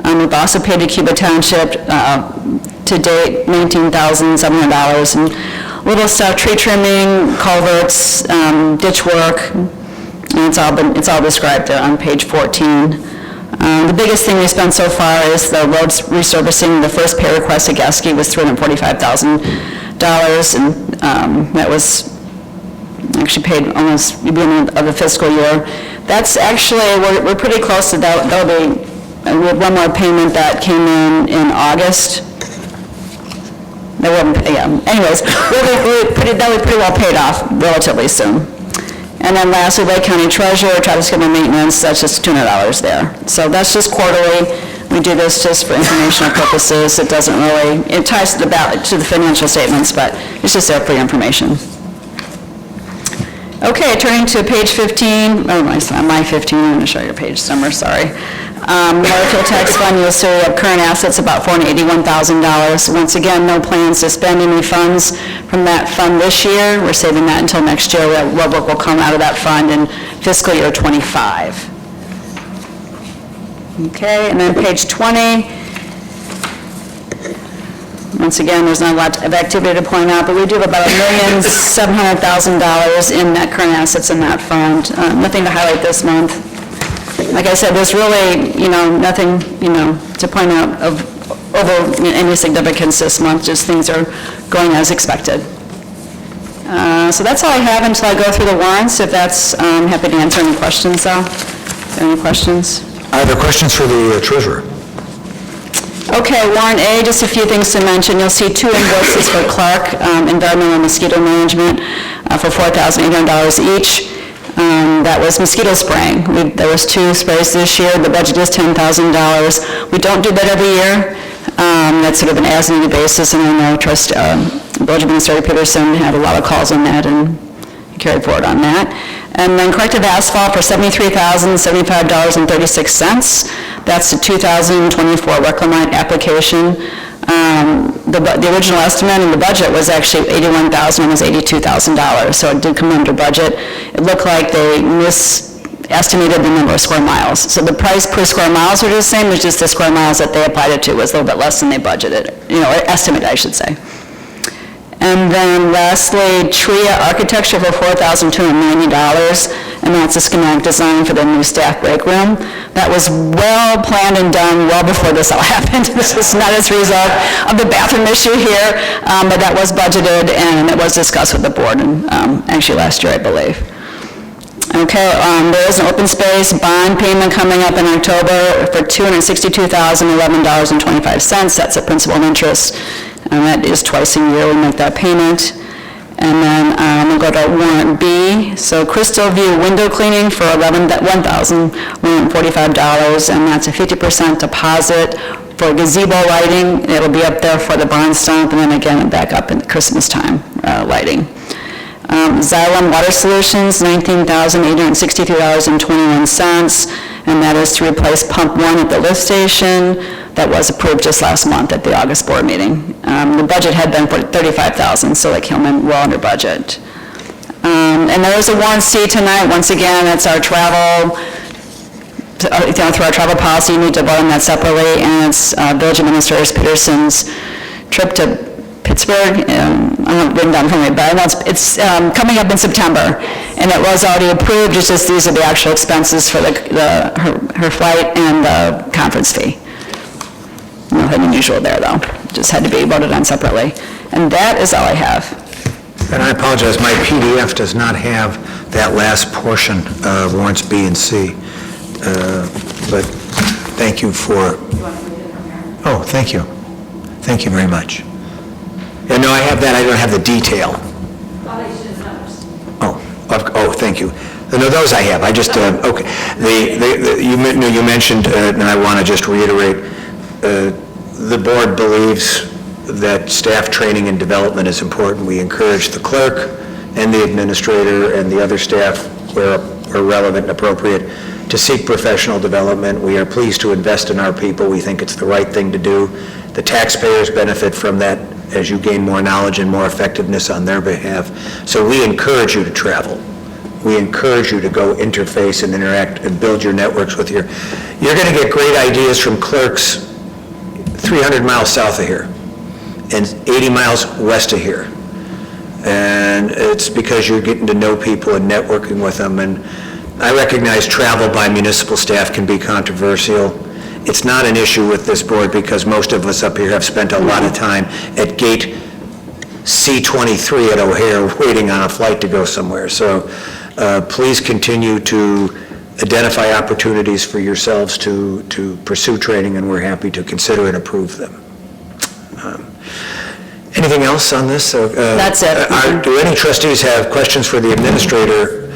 We've also paid to Cuba Township to date $19,700 and little stuff, tree trimming, culverts, ditch work, and it's all described there on page 14. The biggest thing we spent so far is the roads resurfacing. The first pay request at Gasky was $345,000, and that was actually paid almost the beginning of the fiscal year. That's actually, we're pretty close to that. That'll be, we have one more payment that came in August. Anyways, that'll be pretty well paid off relatively soon. And then lastly, Lake County Treasurer, traffic schedule maintenance, that's just $200 there. So that's just quarterly. We do this just for informational purposes. It doesn't really, it ties to the financial statements, but it's just there for your information. Okay, turning to page 15, my 15, I'm going to show you a page number, sorry. Motor fuel tax fund, you'll see we have current assets about $481,000. Once again, no plans to spend any funds from that fund this year. We're saving that until next year. What work will come out of that fund in fiscal year '25. Okay, and then page 20. Once again, there's not a lot of activity to point out, but we do have about $1,700,000 in net current assets in that fund. Nothing to highlight this month. Like I said, there's really, nothing, to point out of any significance this month, just things are going as expected. So that's all I have until I go through the warrants. If that's, I'm happy to answer any questions, though. Any questions?
Are there questions for the treasurer?
Okay, warrant A, just a few things to mention. You'll see 2 invoices for Clark Environmental Mosquito Management for $4,800 each. That was mosquito spraying. There was 2 sprays this year. The budget is $10,000. We don't do that every year. That's sort of an as-needed basis, and I know Budget Administrator Peterson had a lot of calls on that and carried forward on that. And then corrective asphalt for $73,075.36. That's the 2024 Reclamite application. The original estimate in the budget was actually $81,000, almost $82,000, so it did come under budget. It looked like they misestimated the number of square miles. So the price per square miles are the same, it's just the square miles that they applied it to was a little bit less than they budgeted, estimated, I should say. And then lastly, TRIA Architecture for $4,290, and that's a schematic design for the new staff break room. That was well planned and done well before this all happened. This is not as a result of the bathroom issue here, but that was budgeted and it was discussed with the board, and actually last year, I believe. Okay, there is an open space bond payment coming up in October for $262,011.25. That's a principal and interest. And that is twice a year we make that payment. And then we'll go to warrant B. So Crystal View window cleaning for $1,145, and that's a 50% deposit for gazebo lighting. It'll be up there for the barn stump, and then again back up in Christmas time lighting. Xylem Water Solutions, $19,863.21, and that is to replace pump 1 at the lift station. That was approved just last month at the August board meeting. The budget had been for $35,000, so they came in well under budget. And there is a warrant C tonight. Once again, it's our travel, through our travel policy, you need to vote on that separately, and it's Village Administrator Peterson's trip to Pittsburgh, I don't have it written down for me, but I know it's coming up in September, and it was already approved, it's just these are the actual expenses for her flight and the conference fee. Nothing unusual there, though, just had to be voted on separately. And that is all I have.
And I apologize, my PDF does not have that last portion, warrants B and C. But thank you for... Oh, thank you. Thank you very much. Yeah, no, I have that, I don't have the detail. Oh, thank you. No, those I have, I just, okay. You mentioned, and I want to just reiterate, the board believes that staff training and development is important. We encourage the clerk and the administrator and the other staff, where relevant and appropriate, to seek professional development. We are pleased to invest in our people. We think it's the right thing to do. The taxpayers benefit from that as you gain more knowledge and more effectiveness on their behalf. So we encourage you to travel. We encourage you to go interface and interact and build your networks with you're going to get great ideas from clerks 300 miles south of here and 80 miles west of here. And it's because you're getting to know people and networking with them. And I recognize travel by municipal staff can be controversial. It's not an issue with this board because most of us up here have spent a lot of time at gate C-23 at O'Hare waiting on a flight to go somewhere. So please continue to identify opportunities for yourselves to pursue training, and we're happy to consider and approve them. Anything else on this?
That's it.
Do any trustees have questions for the administrator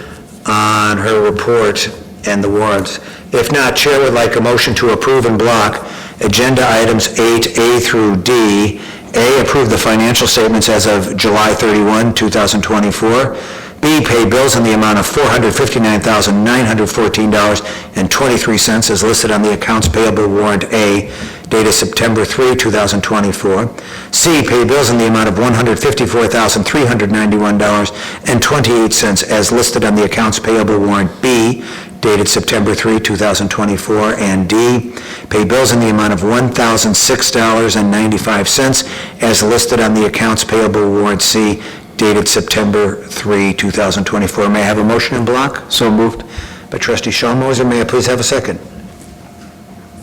on her report and the warrants? If not, Chair would like a motion to approve in block agenda items 8A through D. A, approve the financial statements as of July 31, 2024. B, pay bills in the amount of $459,914.23 as listed on the accounts payable warrant A, dated September 3, 2024. C, pay bills in the amount of $154,391.28 as listed on the accounts payable warrant B, dated September 3, 2024. And D, pay bills in the amount of $1,006.95 as listed on the accounts payable warrant C, dated September 3, 2024. May I have a motion in block? So moved. By Trustee Schalmoser. May I please have a second?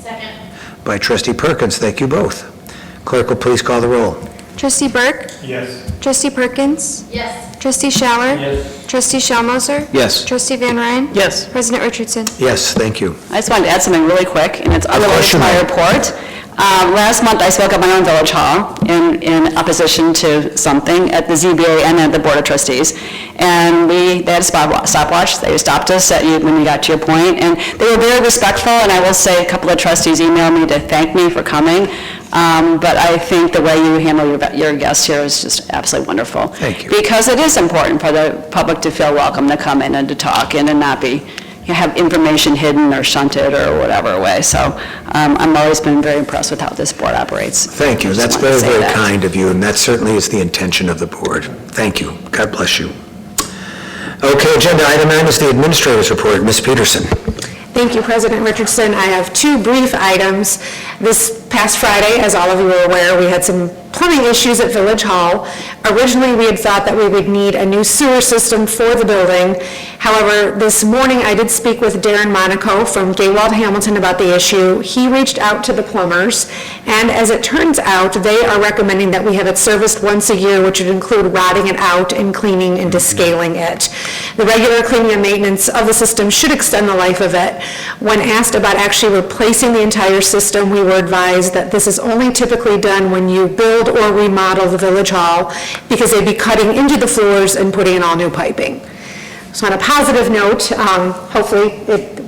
Second.
By Trustee Perkins. Thank you both. Clerk will please call the roll.
Trustee Burke?
Yes.
Trustee Perkins?
Yes.
Trustee Schaller?
Yes.
Trustee Schalmoser?
Yes.
Trustee Van Ryn?
Yes.
President Richardson?
Yes, thank you.
I just wanted to add something really quick, and it's unrelated
course
to
you
my
may.
report. Last month, I spoke at my own village hall in opposition to something at the ZBA and at the Board of Trustees. And they had a stopwatch. They stopped us when we got to your point. And they were very respectful, and I will say a couple of trustees emailed me to thank me for coming. But I think the way you handle your guests here is just absolutely wonderful.
Thank you.
Because it is important for the public to feel welcome to come in and to talk and to not be have information hidden or shunted or whatever way. So I've always been very impressed with how this board operates.
Thank you.
Just
That's
wanted to
very,
say
very
that.
kind of you, and that certainly is the intention of the board. Thank you. God bless you. Okay, agenda item 9 is the administrator's report. Ms. Peterson.
Thank you, President Richardson. I have two brief items. This past Friday, as all of you are aware, we had some plumbing issues at Village Hall. Originally, we had thought that we would need a new sewer system for the building. However, this morning, I did speak with Darren Monaco from Gaywald Hamilton about the issue. He reached out to the plumbers, and as it turns out, they are recommending that we have it serviced once a year, which would include rotting it out and cleaning and descaling it. The regular cleaning and maintenance of the system should extend the life of it. When asked about actually replacing the entire system, we were advised that this is only typically done when you build or remodel the Village Hall, because they'd be cutting into the floors and putting in all new piping. So on a positive note, hopefully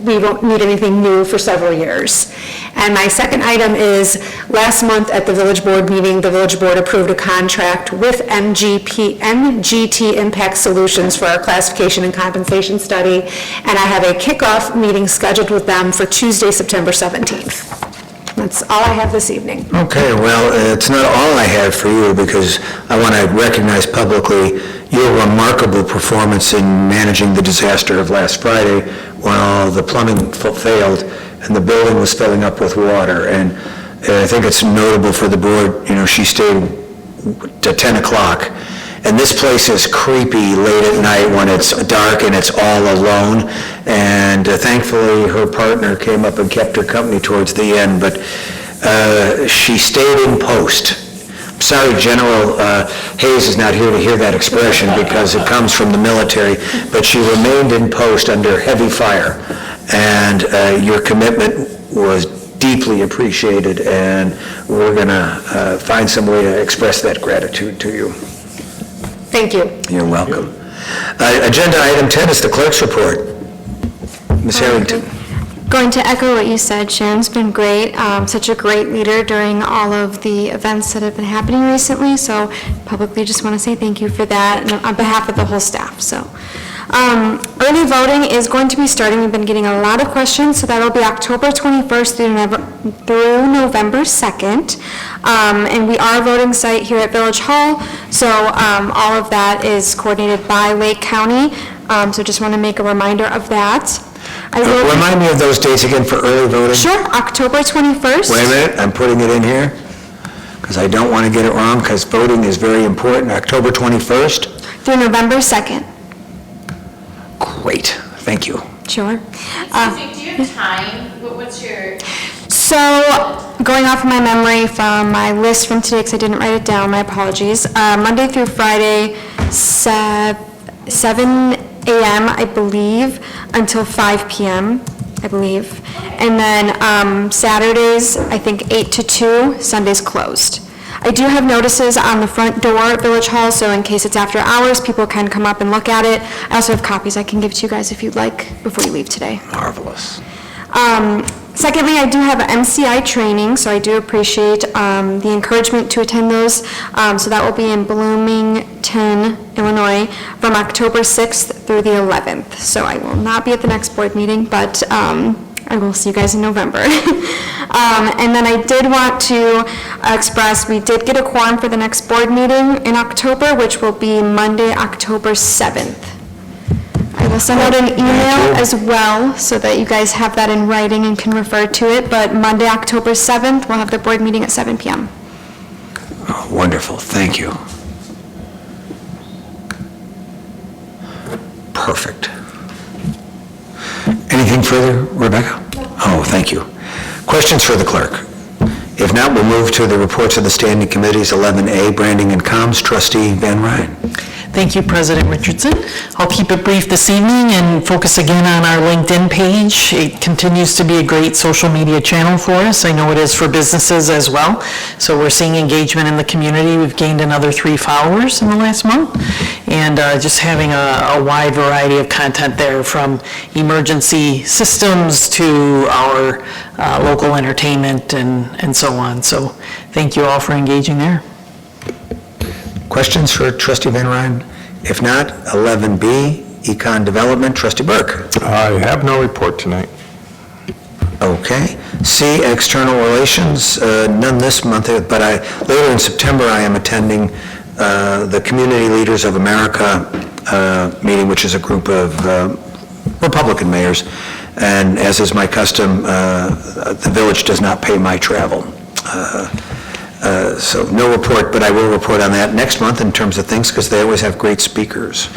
we won't need anything new for several years. And my second item is, last month at the Village Board meeting, the Village Board approved a contract with MGT Impact Solutions for our classification and compensation study, and I have a kickoff meeting scheduled with them for Tuesday, September 17th. That's all I have this evening.
Okay, well, it's not all I have for you, because I want to recognize publicly your remarkable performance in managing the disaster of last Friday while the plumbing failed and the building was filling up with water. And I think it's notable for the board, she stayed to 10 o'clock. And this place is creepy late at night when it's dark and it's all alone. And thankfully, her partner came up and kept her company towards the end, but she stayed in post. Sorry, General Hayes is not here to hear that expression because it comes from the military, but she remained in post under heavy fire. And your commitment was deeply appreciated, and we're going to find some way to express that gratitude to you.
Thank you.
You're welcome. Agenda item 10 is the clerk's report. Ms. Harrington.
Going to echo what you said, Sharon's been great, such a great leader during all of the events that have been happening recently, so publicly just want to say thank you for that and on behalf of the whole staff. So, early voting is going to be starting. We've been getting a lot of questions, so that'll be October 21st through November 2nd. And we are a voting site here at Village Hall, so all of that is coordinated by Lake County, so just want to make a reminder of that.
Remind me of those dates again for early voting.
Sure, October 21st.
Wait a minute, I'm putting it in here, because I don't want to get it wrong, because voting is very important. October 21st?
Through November 2nd.
Great, thank you.
Sure.
Excuse me, do you have time? What's your?
So, going off of my memory from my list from today, because I didn't write it down, my apologies. Monday through Friday, 7 a.m., I believe, until 5 p.m., I believe. And then Saturdays, I think 8 to 2, Sundays closed. I do have notices on the front door at Village Hall, so in case it's after hours, people can come up and look at it. I also have copies I can give to you guys if you'd like before you leave today.
Marvelous.
Secondly, I do have an MCI training, so I do appreciate the encouragement to attend those. So that will be in Bloomington, Illinois, from October 6th through the 11th. So I will not be at the next board meeting, but I will see you guys in November. And then I did want to express, we did get a quorum for the next board meeting in October, which will be Monday, October 7th. I will send out an email as well, so that you guys have that in writing and can refer to it, but Monday, October 7th, we'll have the board meeting at 7 p.m.
Oh, wonderful, thank you. Perfect. Anything further, Rebecca? Oh, thank you. Questions for the clerk? If not, we'll move to the reports of the standing committees. 11A, Branding and Comms, Trustee Van Ryn.
Thank you, President Richardson. I'll keep it brief this evening and focus again on our LinkedIn page. It continues to be a great social media channel for us. I know it is for businesses as well. So we're seeing engagement in the community. We've gained another 3 followers in the last month. And just having a wide variety of content there, from emergency systems to our local entertainment and so on. So thank you all for engaging there.
Questions for Trustee Van Ryn? If not, 11B, Econ Development, Trustee Burke.
I have no report tonight.
Okay. C, External Relations, none this month, but later in September I am attending the Community Leaders of America meeting, which is a group of Republican mayors, and as is my custom, the village does not pay my travel. So no report, but I will report on that next month in terms of things, because they always have great speakers.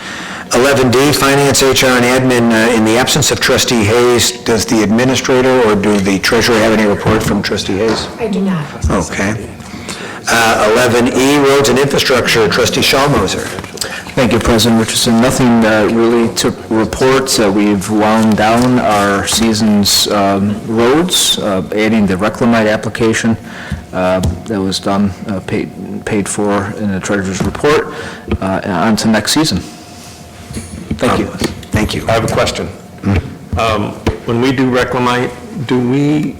11D, Finance, HR, and Admin. In the absence of Trustee Hayes, does the administrator or do the treasurer have any report from Trustee Hayes?
I do not.
Okay. 11E, Roads and Infrastructure, Trustee Schalmoser.
Thank you, President Richardson. Nothing really to report. We've wound down our season's roads, adding the Reclamite application that was done, paid for in the treasurer's report, on to next season. Thank you.
Thank you.
I have a question. When we do Reclamite, do we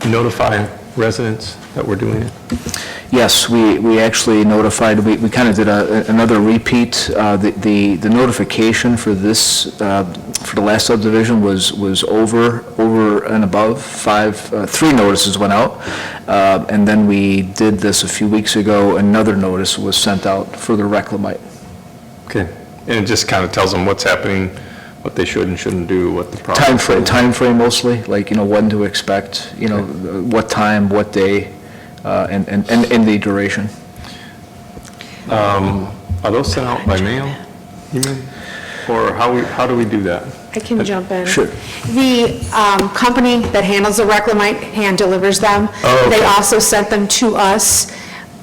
notify residents that we're doing it?
Yes, we actually notified, we kind of did another repeat. The notification for this, for the last subdivision was over and above 3 notices went out. And then we did this a few weeks ago, another notice was sent out for the Reclamite.
Okay, and it just kind of tells them what's happening, what they should and shouldn't do, what the process is.
Time frame mostly, like, when to expect, what time, what day, and the duration.
Are those sent out by mail, you mean? Or how do we do that?
I can jump in.
Sure.
The company that handles the rec limit hand delivers them.
Oh, okay.
They also sent them to us.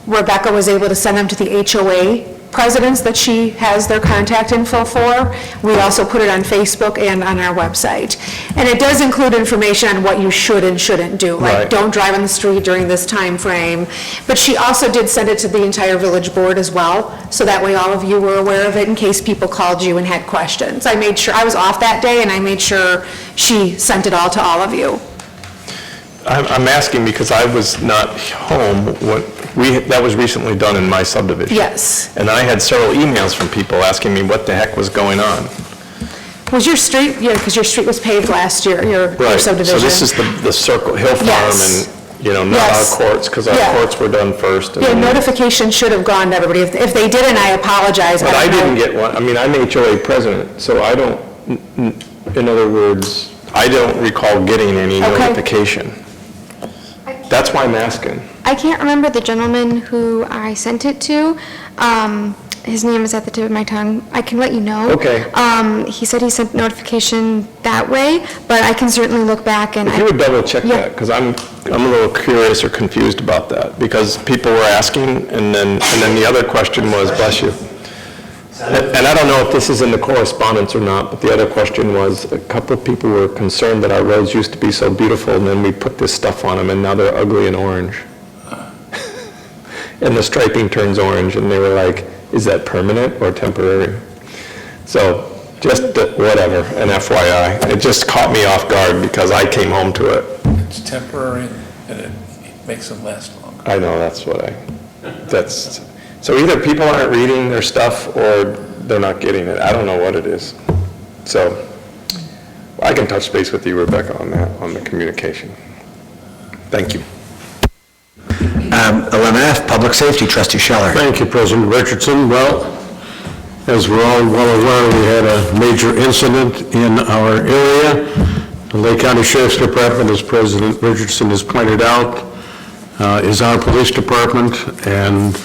Rebecca was able to send them to the HOA presidents that she has their contact info for. We also put it on Facebook and on our website. And it does include information on what you should and shouldn't do, like
Right.
don't drive on the street during this time frame. But she also did send it to the entire village board as well, so that way all of you were aware of it in case people called you and had questions. I made sure, I was off that day, and I made sure she sent it all to all of you.
I'm asking because I was not home when that was recently done in my subdivision.
Yes.
And I had several emails from people asking me what the heck was going on.
Was your street, yeah, because your street was paved last year, your subdivision.
So this is the Circle Hill Farm
Yes.
and, not our
Yes.
courts, because our
Yeah.
courts were done first. and
Yeah,
then-
notification should have gone to everybody. If they didn't, I apologize.
But I
don't know.
didn't get one. I mean, I'm HOA president, so I don't, in other words, I don't recall getting any
Okay.
notification. That's why I'm asking.
I can't remember the gentleman who I sent it to. His name is at the tip of my tongue. I can let you know.
Okay.
He said he sent notification that way, but I can certainly look back and...
If you would double check
Yeah.
that, because I'm a little curious or confused about that, because people were asking, and then the other question was, bless you. And I don't know if this is in the correspondence or not, but the other question was, a couple of people were concerned that our roads used to be so beautiful, and then we put this stuff on them, and now they're ugly and orange. And the striping turns orange, and they were like, is that permanent or temporary? So, just whatever, an FYI. It just caught me off guard because I came home to it.
It's temporary, and it makes them last longer.
I know, so either people aren't reading their stuff or they're not getting it. I don't know what it is. So I can touch base with you, Rebecca, on that, on the communication. Thank you.
11F, Public Safety, Trustee Scheller.
Thank you, President Richardson. Well, as we're all well aware, we had a major incident in our area. The Lake County Sheriff's Department, as President Richardson has pointed out, is our police department, and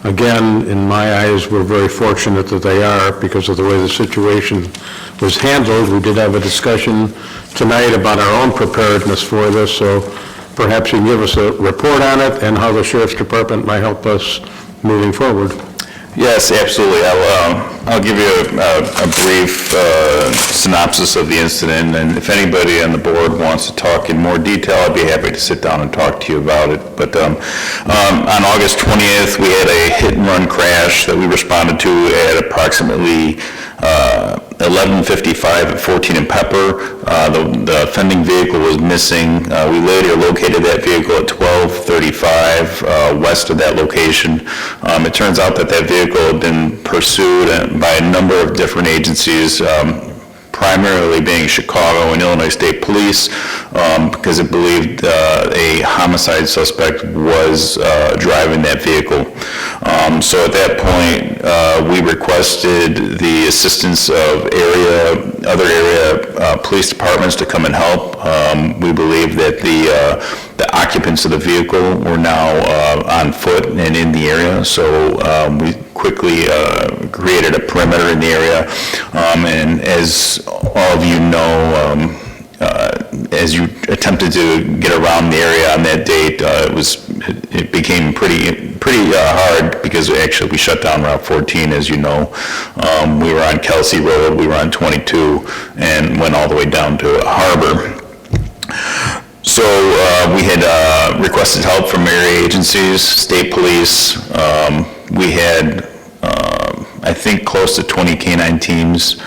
again, in my eyes, we're very fortunate that they are because of the way the situation was handled. We did have a discussion tonight about our own preparedness for this, so perhaps you can give us a report on it and how the Sheriff's Department might help us moving forward.
Yes, absolutely. I'll give you a brief synopsis of the incident, and if anybody on the board wants to talk in more detail, I'd be happy to sit down and talk to you about it. But on August 20th, we had a hit-and-run crash that we responded to at approximately 11:55 at 14 and Pepper. The offending vehicle was missing. We later located that vehicle at 12:35 west of that location. It turns out that vehicle had been pursued by a number of different agencies, primarily being Chicago and Illinois State Police, because it believed a homicide suspect was driving that vehicle. So at that point, we requested the assistance of other area police departments to come and help. We believe that the occupants of the vehicle were now on foot and in the area, so we quickly created a perimeter in the area, and as all of you know, as you attempted to get around the area on that date, it became pretty hard because actually we shut down Route 14, as you know. We were on Kelsey Road, we were on 22, and went all the way down to Harbor. So we had requested help from area agencies, state police. We had, I think, close to 20 canine teams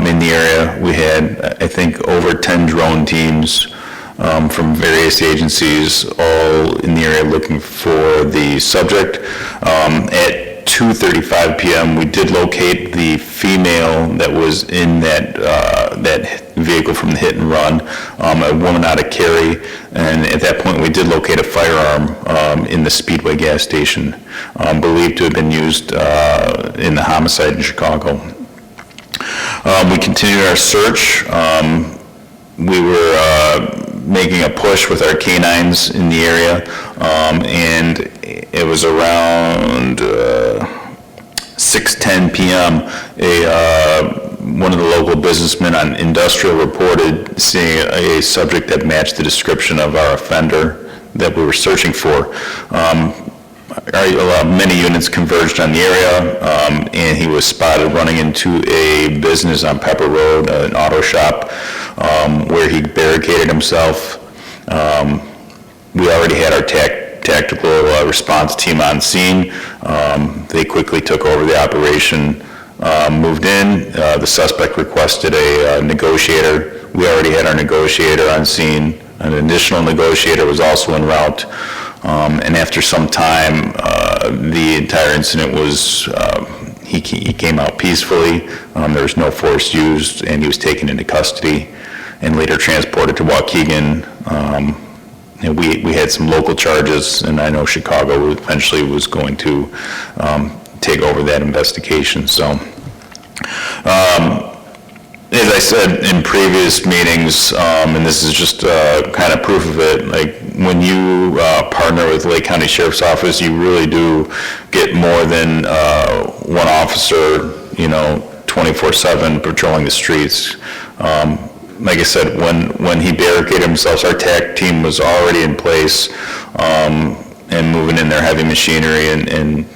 in the area. We had, I think, over 10 drone teams from various agencies, all in the area looking for the subject. At 2:35 p.m., we did locate the female that was in that vehicle from the hit and run, a woman out of Cary, and at that point we did locate a firearm in the Speedway gas station, believed to have been used in the homicide in Chicago. We continued our search. We were making a push with our canines in the area, and it was around 6:10 p.m., one of the local businessmen on Industrial reported seeing a subject that matched the description of our offender that we were searching for. Many units converged on the area, and he was spotted running into a business on Pepper Road, an auto shop, where he barricaded himself. We already had our tactical response team on scene. They quickly took over the operation, moved in. The suspect requested a negotiator. We already had our negotiator on scene. An additional negotiator was also en route. And after some time, the entire incident was, he came out peacefully. There was no force used, and he was taken into custody and later transported to Waukegan. And we had some local charges, and I know Chicago eventually was going to take over that investigation. So, as I said in previous meetings, and this is just kind of proof of it, like when you partner with Lake County Sheriff's Office, you really do get more than one officer, 24/7 patrolling the streets. Like I said, when he barricaded himself, our TAC team was already in place and moving in their heavy machinery, and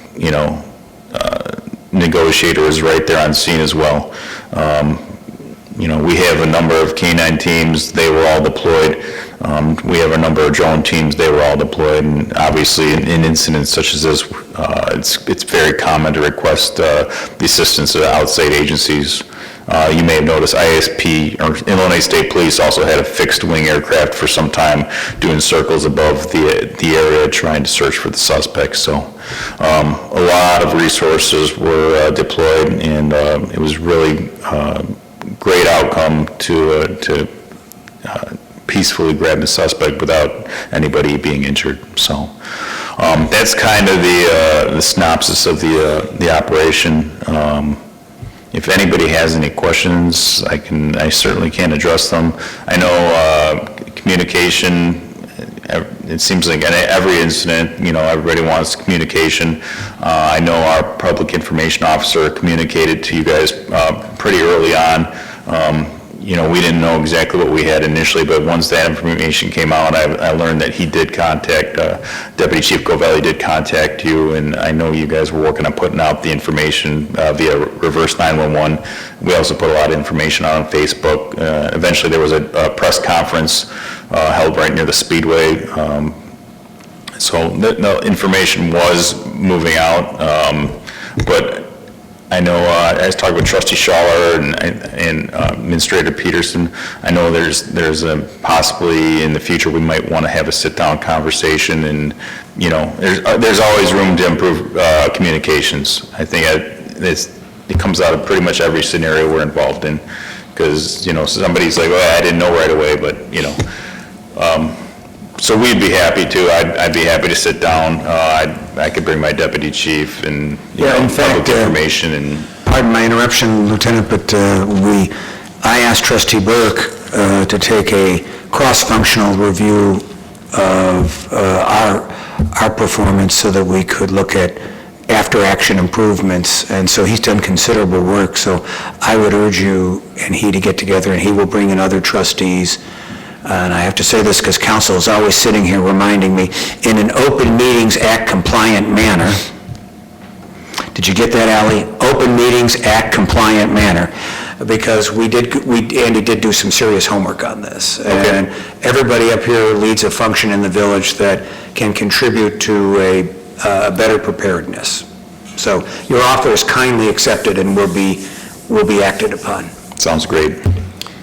negotiator was right there on scene as well. We have a number of canine teams, they were all deployed. We have a number of drone teams, they were all deployed. And obviously in incidents such as this, it's very common to request the assistance of outside agencies. You may have noticed ISP, or Illinois State Police, also had a fixed wing aircraft for some time doing circles above the area trying to search for the suspects. So a lot of resources were deployed, and it was really great outcome to peacefully grab the suspect without anybody being injured. So that's kind of the synopsis of the operation. If anybody has any questions, I certainly can address them. I know communication, it seems like in every incident, everybody wants communication. I know our public information officer communicated to you guys pretty early on. We didn't know exactly what we had initially, but once that information came out, I learned that he did contact, Deputy Chief Govelli did contact you, and I know you guys were working on putting out the information via Reverse 911. We also put a lot of information out on Facebook. Eventually there was a press conference held right near the Speedway. So the information was moving out, but I know I was talking with Trustee Schaller and Administrator Peterson. I know there's possibly in the future we might want to have a sit-down conversation, and there's always room to improve communications. I think it comes out of pretty much every scenario we're involved in, because somebody's like, well, I didn't know right away, but so we'd be happy to. I'd be happy to sit down. I could bring my deputy chief and public information and.
Pardon my interruption, Lieutenant, but I asked Trustee Burke to take a cross-functional review of our performance so that we could look at after-action improvements, and so he's done considerable work. So I would urge you and he to get together, and he will bring in other trustees. And I have to say this because council is always sitting here reminding me, in an Open Meetings Act compliant manner. Did you get that, Ally? Open Meetings Act compliant manner. Because Andy did do some serious homework on this. Okay. And everybody up here leads a function in the village that can contribute to a better preparedness. So your offer is kindly accepted and will be acted upon.
Sounds great.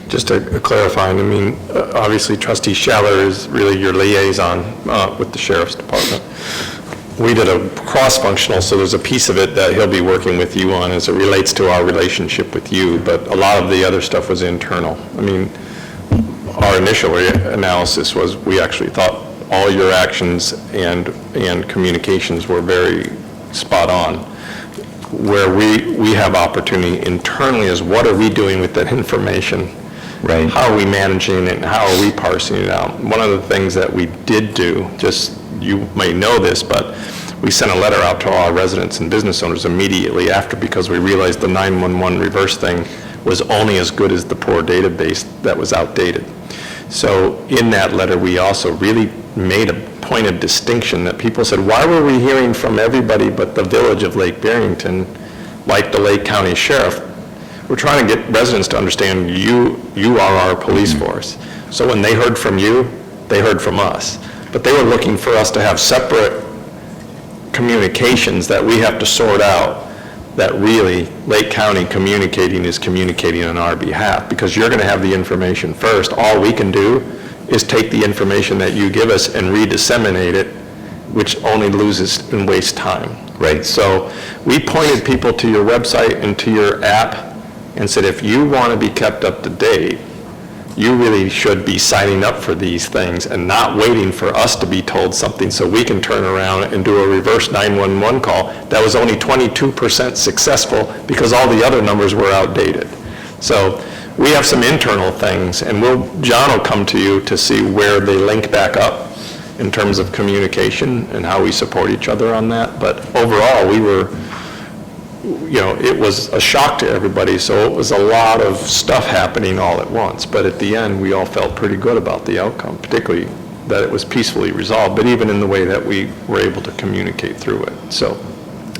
Just to clarify, obviously Trustee Schaller is really your liaison with the Sheriff's Department. We did a cross-functional, so there's a piece of it that he'll be working with you on as it relates to our relationship with you, but a lot of the other stuff was internal. Our initial analysis was we actually thought all your actions and communications were very spot on. Where we have opportunity internally is what are we doing with that information? Right. How are we managing it, and how are we parsing it out? One of the things that we did do, just, you may know this, but we sent a letter out to all our residents and business owners immediately after, because we realized the 911 reverse thing was only as good as the poor database that was outdated. So in that letter, we also really made a point of distinction that people said, why were we hearing from everybody but the village of Lake Barrington, like the Lake County Sheriff? We're trying to get residents to understand you are our police force. So when they heard from you, they heard from us. But they were looking for us to have separate communications that we have to sort out, that really Lake County communicating is communicating on our behalf, because you're going to have the information first. All we can do is take the information that you give us and redisseminate it, which only loses and wastes time. Right. So we pointed people to your website and to your app and said, if you want to be kept up to date, you really should be signing up for these things and not waiting for us to be told something so we can turn around and do a reverse 911 call that was only 22% successful because all the other numbers were outdated. So we have some internal things, and John will come to you to see where they link back up in terms of communication and how we support each other on that. But overall, we were, it was a shock to everybody, so it was a lot of stuff happening all at once. But at the end, we all felt pretty good about the outcome, particularly that it was peacefully resolved, but even in the way that we were able to communicate through it. So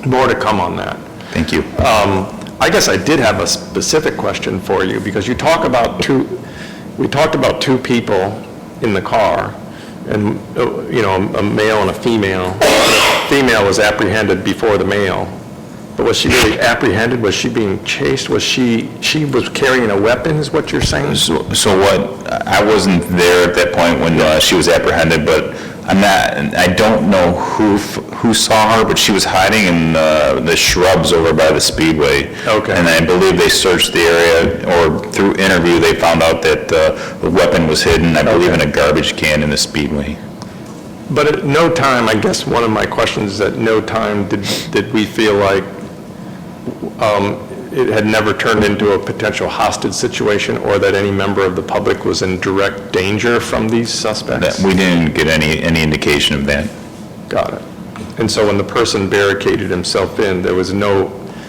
more to come on that.
Thank you.
I guess I did have a specific question for you, because we talked about two people in the car, and, a male and a female. The female was apprehended before the male. But was she really apprehended? Was she being chased? Was she was carrying a weapon, is what you're saying?
So what, I wasn't there at that point when she was apprehended, but I don't know who saw her, but she was hiding in the shrubs over by the Speedway. Okay. And I believe they searched the area, or through interview, they found out that the weapon was hidden, I believe, in a garbage can in the Speedway.
But at no time, I guess one of my questions is, at no time did we feel like it had never turned into a potential hostage situation, or that any member of the public was in direct danger from these suspects?
We didn't get any indication of that.
Got it. And so when the person barricaded himself in, there was no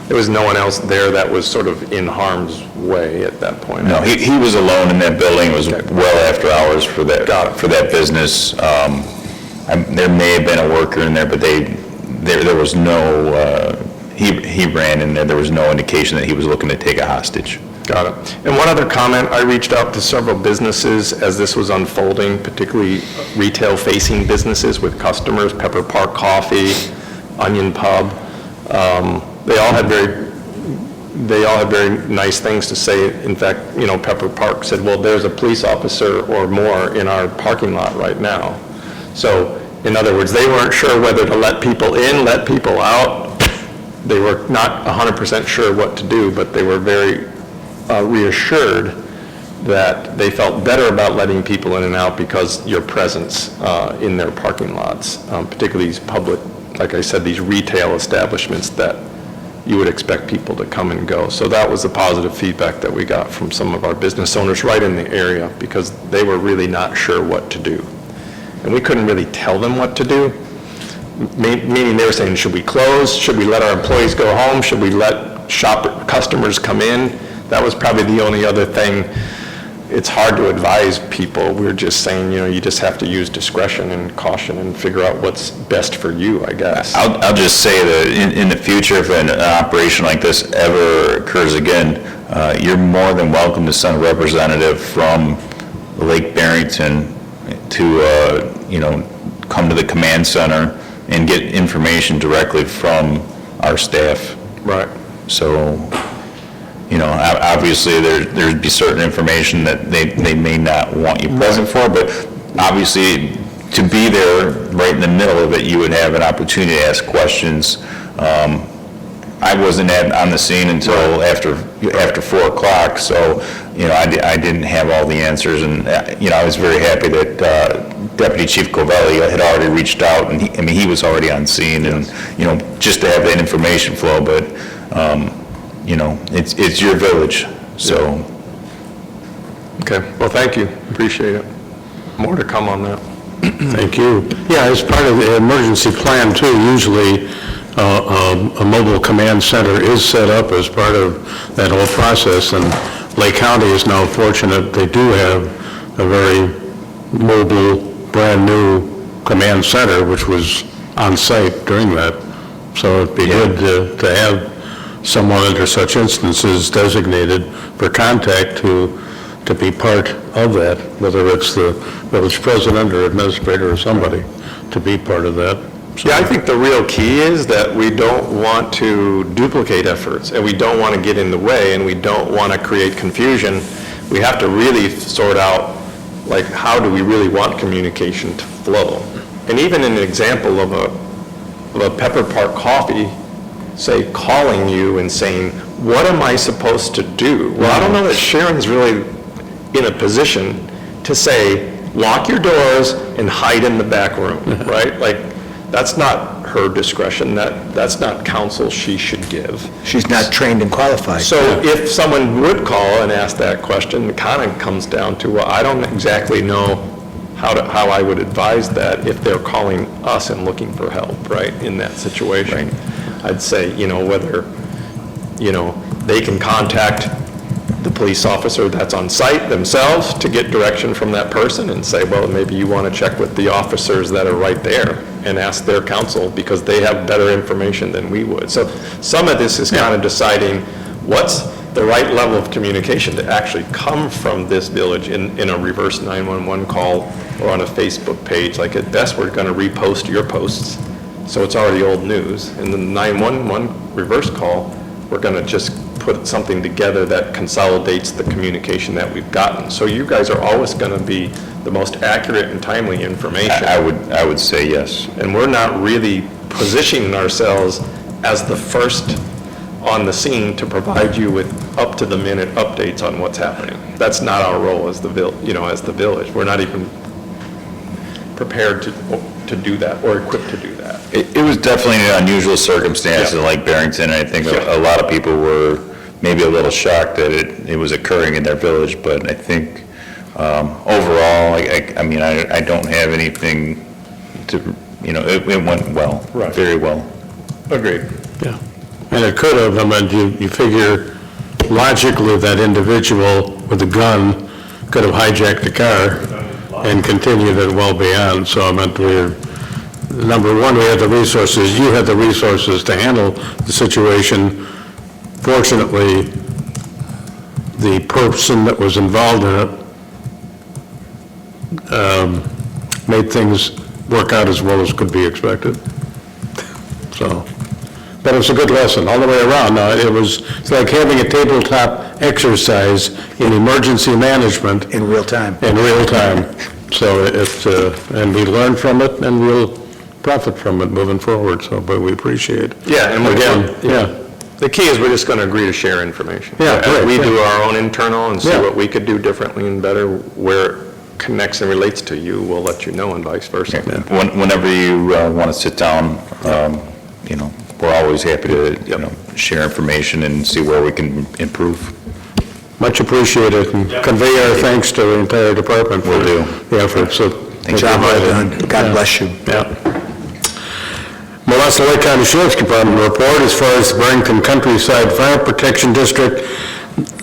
one else there that was sort of in harm's way at that point?
No, he was alone in that building. It was well after hours for that business. There may have been a worker in there, but there was no... He ran in there. There was no indication that he was looking to take a hostage.
Got it. And one other comment, I reached out to several businesses as this was unfolding, particularly retail-facing businesses with customers, Pepper Park Coffee, Onion Pub. They all had very nice things to say. In fact, Pepper Park said, well, there's a police officer or more in our parking lot right now. So, in other words, they weren't sure whether to let people in, let people out. They were not 100% sure what to do, but they were very reassured that they felt better about letting people in and out because your presence in their parking lots, particularly these public, like I said, these retail establishments that you would expect people to come and go. So that was the positive feedback that we got from some of our business owners right in the area, because they were really not sure what to do. And we couldn't really tell them what to do. Meaning they were saying, should we close? Should we let our employees go home? Should we let customers come in? That was probably the only other thing. It's hard to advise people. We're just saying, you just have to use discretion and caution and figure out what's best for you, I guess.
I'll just say that in the future, if an operation like this ever occurs again, you're more than welcome to send a representative from Lake Barrington to, come to the command center and get information directly from our staff.
Right.
So, obviously there'd be certain information that they may not want you present for, but obviously to be there right in the middle of it, you would have an opportunity to ask questions. I wasn't on the scene until after 4 o'clock, so, I didn't have all the answers, and, I was very happy that Deputy Chief Covelli had already reached out, and he was already on scene, and, just to have that information flow, but, it's your village, so.
Okay, well, thank you, appreciate it. More to come on that.
Thank you. Yeah, as part of the emergency plan too, usually a mobile command center is set up as part of that whole process, and Lake County is now fortunate they do have a very mobile, brand-new command center, which was on site during that. So it'd be good to have someone under such instances designated for contact to be part of that, whether it's the village president or administrator or somebody, to be part of that. So,
Yeah, I think the real key is that we don't want to duplicate efforts, and we don't want to get in the way, and we don't want to create confusion. We have to really sort out, like, how do we really want communication to flow? And even an example of a Pepper Park Coffee, say, calling you and saying, what am I supposed to do? Well, I don't know that Sharon's really in a position to say, lock your doors and hide in the back room, right? Like, that's not her discretion, that's not counsel she should give.
She's not trained and qualified.
So if someone would call and ask that question, it kind of comes down to, well, I don't exactly know how I would advise that if they're calling us and looking for help, right, in that situation. I'd say, whether, they can contact the police officer that's on site themselves to get direction from that person and say, well, maybe you want to check with the officers that are right there and ask their counsel because they have better information than we would. So some of this is kind of deciding what's the right level of communication to actually come from this village in a reverse 911 call or on a Facebook page. Like, at best, we're going to repost your posts, so it's already old news. And the 911 reverse call, we're going to just put something together that consolidates the communication that we've gotten. So you guys are always going to be the most accurate and timely information.
I would say yes.
And we're not really positioning ourselves as the first on the scene to provide you with up-to-the-minute updates on what's happening. That's not our role as the village. We're not even prepared to do that or equipped to do that.
It was definitely an unusual circumstance in Lake Barrington. I think a lot of people were maybe a little shocked that it was occurring in their village, but I think overall, I don't have anything to, it went well, very well.
Agreed.
Yeah. And it could have, you figure logically that individual with a gun could have hijacked the car and continued it well beyond. So number one, we had the resources, you had the resources to handle the situation. Fortunately, the person that was involved in it made things work out as well as could be expected. So, but it was a good lesson all the way around. Now, it's like having a tabletop exercise in emergency management.
In real time.
So and we learn from it and we'll profit from it moving forward, but we appreciate it.
Yeah, and the key is we're just going to agree to share information.
Yeah,
As we do our own internal and see what we could do differently and better, where it connects and relates to you, we'll let you know, and vice versa.
Whenever you want to sit down, we're always happy to, share information and see where we can improve.
Much appreciated, and convey our thanks to the entire department for the effort. So,
good job well done. God bless you.
Yeah. Molassa Lake County Sheriff's Department report as far as the Barrington Countryside Fire Protection District.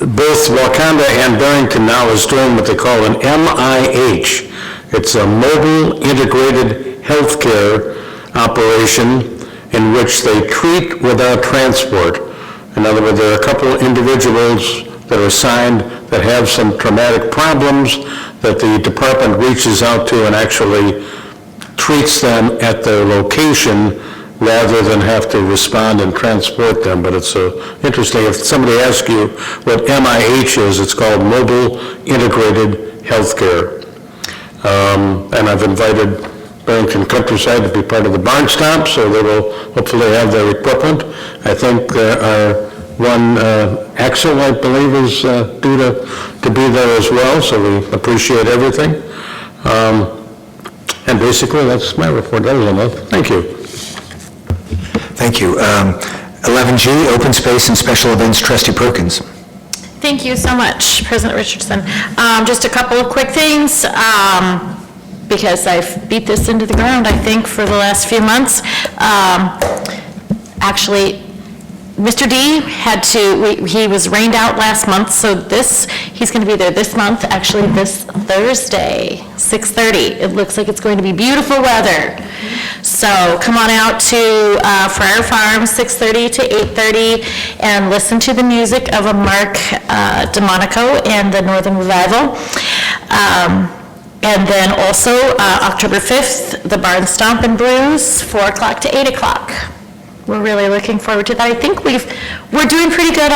Both Wakanda and Barrington now is doing what they call an MIH. It's a mobile integrated healthcare operation in which they treat without transport. In other words, there are a couple of individuals that are assigned that have some traumatic problems that the department reaches out to and actually treats them at their location rather than have to respond and transport them. But it's interesting, if somebody asks you what MIH is, it's called Mobile Integrated Healthcare. And I've invited Barrington Countryside to be part of the barn stomp, so they will hopefully have their equipment. I think our one Axel, I believe, is due to be there as well, so we appreciate everything. And basically, that's my report. That was enough. Thank you.
Thank you. 11G, Open Space and Special Events, Trustee Perkins.
Thank you so much, President Richardson. Just a couple of quick things, because I've beat this into the ground, I think, for the last few months. Actually, Mr. D he was rained out last month, so he's going to be there this month, actually this Thursday, 6:30. It looks like it's going to be beautiful weather. So come on out to Friar Farm, 6:30 to 8:30, and listen to the music of a Mark DeMonico and the Northern Revival. And then also, October 5th, the Barn Stomp and Brews, 4 o'clock to 8 o'clock. We're really looking forward to that. I think we're doing pretty good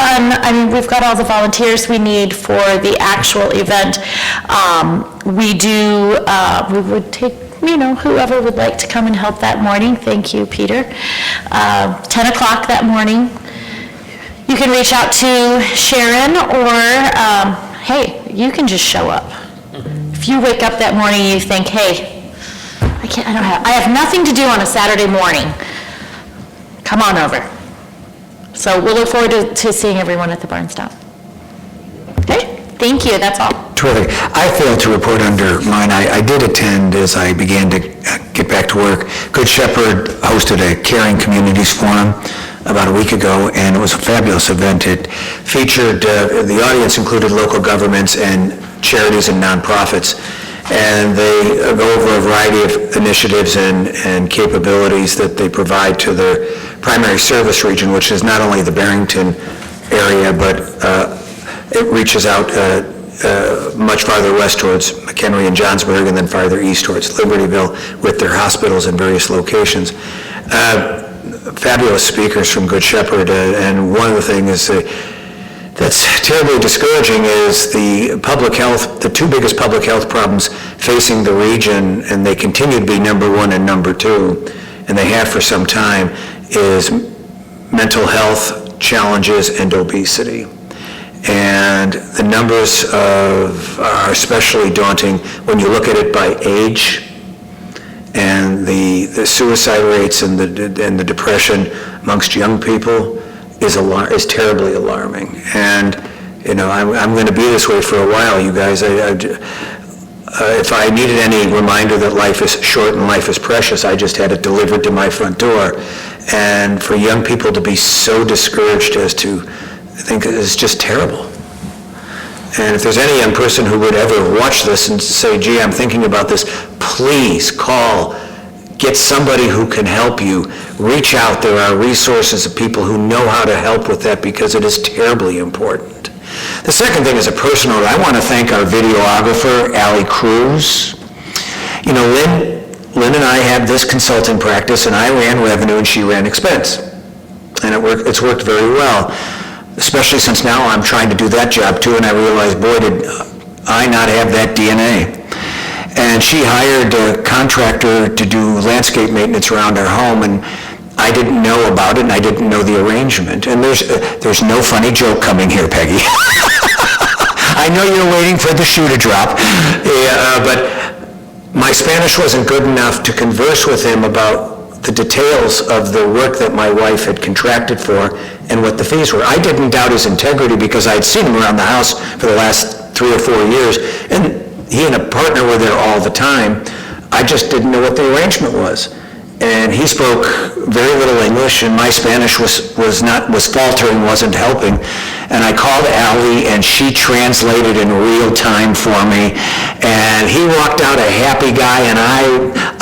we've got all the volunteers we need for the actual event. We would take, whoever would like to come and help that morning. Thank you, Peter. 10 o'clock that morning. You can reach out to Sharon or, hey, you can just show up. If you wake up that morning and you think, hey, I have nothing to do on a Saturday morning, come on over. So we'll look forward to seeing everyone at the Barn Stomp. Okay, thank you, that's all.
Terrific. I failed to report under mine. I did attend as I began to get back to work. Good Shepherd hosted a Caring Communities Forum about a week ago, and it was a fabulous event. It featured, the audience included local governments and charities and nonprofits, and they go over a variety of initiatives and capabilities that they provide to their primary service region, which is not only the Barrington area, but it reaches out much farther west towards McHenry and Johnsburg, and then farther east towards Libertyville with their hospitals in various locations. Fabulous speakers from Good Shepherd, and one of the things that's terribly discouraging is the public health, the two biggest public health problems facing the region, and they continue to be number one and number two, and they have for some time, is mental health challenges and obesity. And the numbers are especially daunting when you look at it by age, and the suicide rates and the depression amongst young people is terribly alarming. And I'm going to be this way for a while, you guys. If I needed any reminder that life is short and life is precious, I just had it delivered to my front door. And for young people to be so discouraged as to think it's just terrible. And if there's any young person who would ever watch this and say, gee, I'm thinking about this, please call, get somebody who can help you. Reach out. There are resources of people who know how to help with that, because it is terribly important. The second thing is a personal note. I want to thank our videographer, Allie Cruz. Lynn and I had this consulting practice, and I ran revenue and she ran expense. And it's worked very well, especially since now I'm trying to do that job too, and I realized, boy, did I not have that DNA. And she hired a contractor to do landscape maintenance around our home, and I didn't know about it, and I didn't know the arrangement. And there's no funny joke coming here, Peggy. I know you're waiting for the shoe to drop, but my Spanish wasn't good enough to converse with him about the details of the work that my wife had contracted for and what the fees were. I didn't doubt his integrity because I had seen him around the house for the last 3 or 4 years, and he and a partner were there all the time. I just didn't know what the arrangement was. And he spoke very little English, and my Spanish was faltering, wasn't helping. And I called Allie, and she translated in real time for me. And he walked out a happy guy, and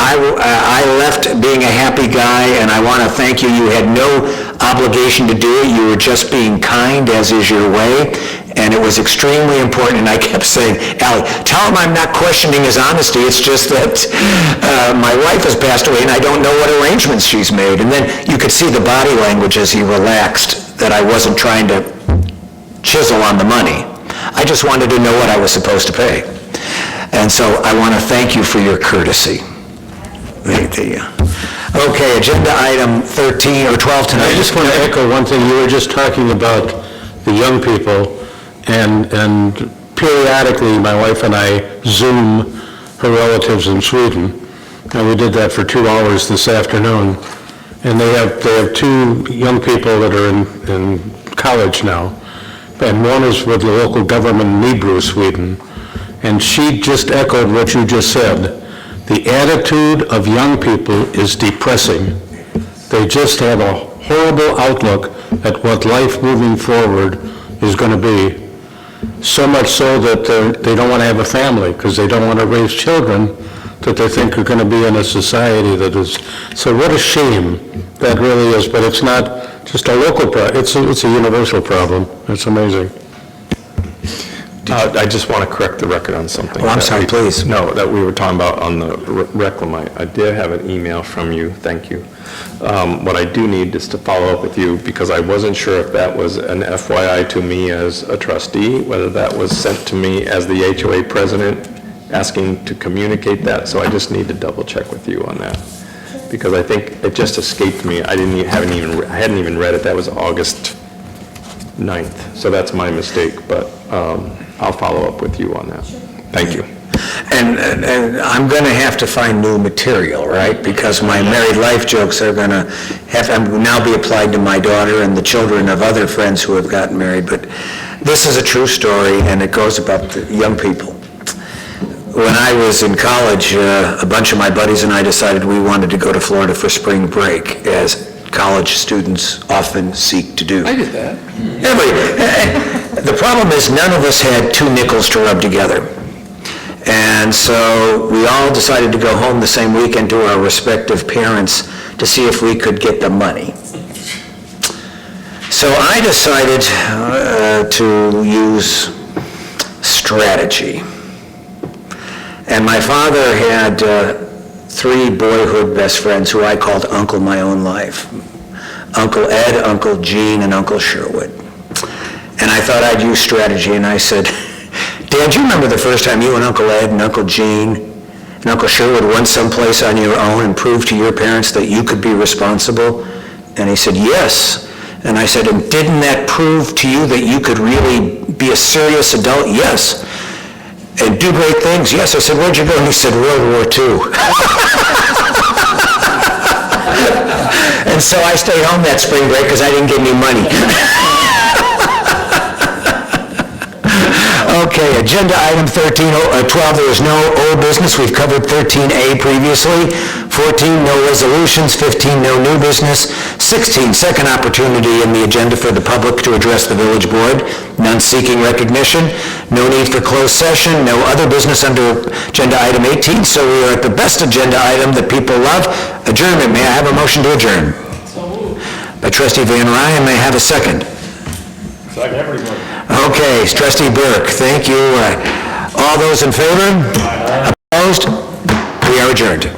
I left being a happy guy. And I want to thank you. You had no obligation to do it. You were just being kind, as is your way. And it was extremely important, and I kept saying, Allie, tell him I'm not questioning his honesty, it's just that my wife has passed away and I don't know what arrangements she's made. And then you could see the body language as he relaxed, that I wasn't trying to chisel on the money. I just wanted to know what I was supposed to pay. And so I want to thank you for your courtesy. Okay, agenda item 13 or 12 tonight.
I just want to echo one thing. You were just talking about the young people. And periodically, my wife and I Zoom her relatives in Sweden, and we did that for 2 hours this afternoon. And they have 2 young people that are in college now, and one is with the local government in Nybro, Sweden, and she just echoed what you just said. The attitude of young people is depressing. They just have a horrible outlook at what life moving forward is going to be. So much so that they don't want to have a family because they don't want to raise children that they think are going to be in a society that is, so what a shame that really is, but it's not just a local problem, it's a universal problem. It's amazing.
I just want to correct the record on something.
Oh, I'm sorry, please.
No, that we were talking about on the Reclamite. I did have an email from you, thank you. What I do need is to follow up with you, because I wasn't sure if that was an FYI to me as a trustee, whether that was sent to me as the HOA president, asking to communicate that, so I just need to double check with you on that. Because I think it just escaped me. I hadn't even read it. That was August 9th, so that's my mistake, but I'll follow up with you on that. Thank you.
And I'm going to have to find new material, right? Because my married life jokes are going to have to now be applied to my daughter and the children of other friends who have gotten married. But this is a true story, and it goes about the young people. When I was in college, a bunch of my buddies and I decided we wanted to go to Florida for spring break, as college students often seek to do.
I did that.
The problem is none of us had two nickels to rub together. And so we all decided to go home the same weekend to our respective parents to see if we could get the money. So I decided to use strategy. And my father had three boyhood best friends who I called Uncle My Own Life. Uncle Ed, Uncle Gene, and Uncle Sherwood. And I thought I'd use strategy, and I said, Dad, do you remember the first time you and Uncle Ed and Uncle Gene and Uncle Sherwood went someplace on your own and proved to your parents that you could be responsible? And he said, yes. And I said, and didn't that prove to you that you could really be a serious adult? Yes. And do great things? Yes. I said, where'd you go? And he said, World War II. And so I stayed home that spring break because I didn't get any money. Okay, agenda item 12, there is no old business. We've covered 13A previously. 14, no resolutions. 15, no new business. 16, second opportunity in the agenda for the public to address the village board. None seeking recognition. No need for closed session. No other business under agenda item 18. So we are at the best agenda item that people love, adjournment. May I have a motion to adjourn? By Trustee Van Ryan, may I have a second?
Second, everybody.
Okay, Trustee Burke, thank you. All those in favor? Opposed? We are adjourned.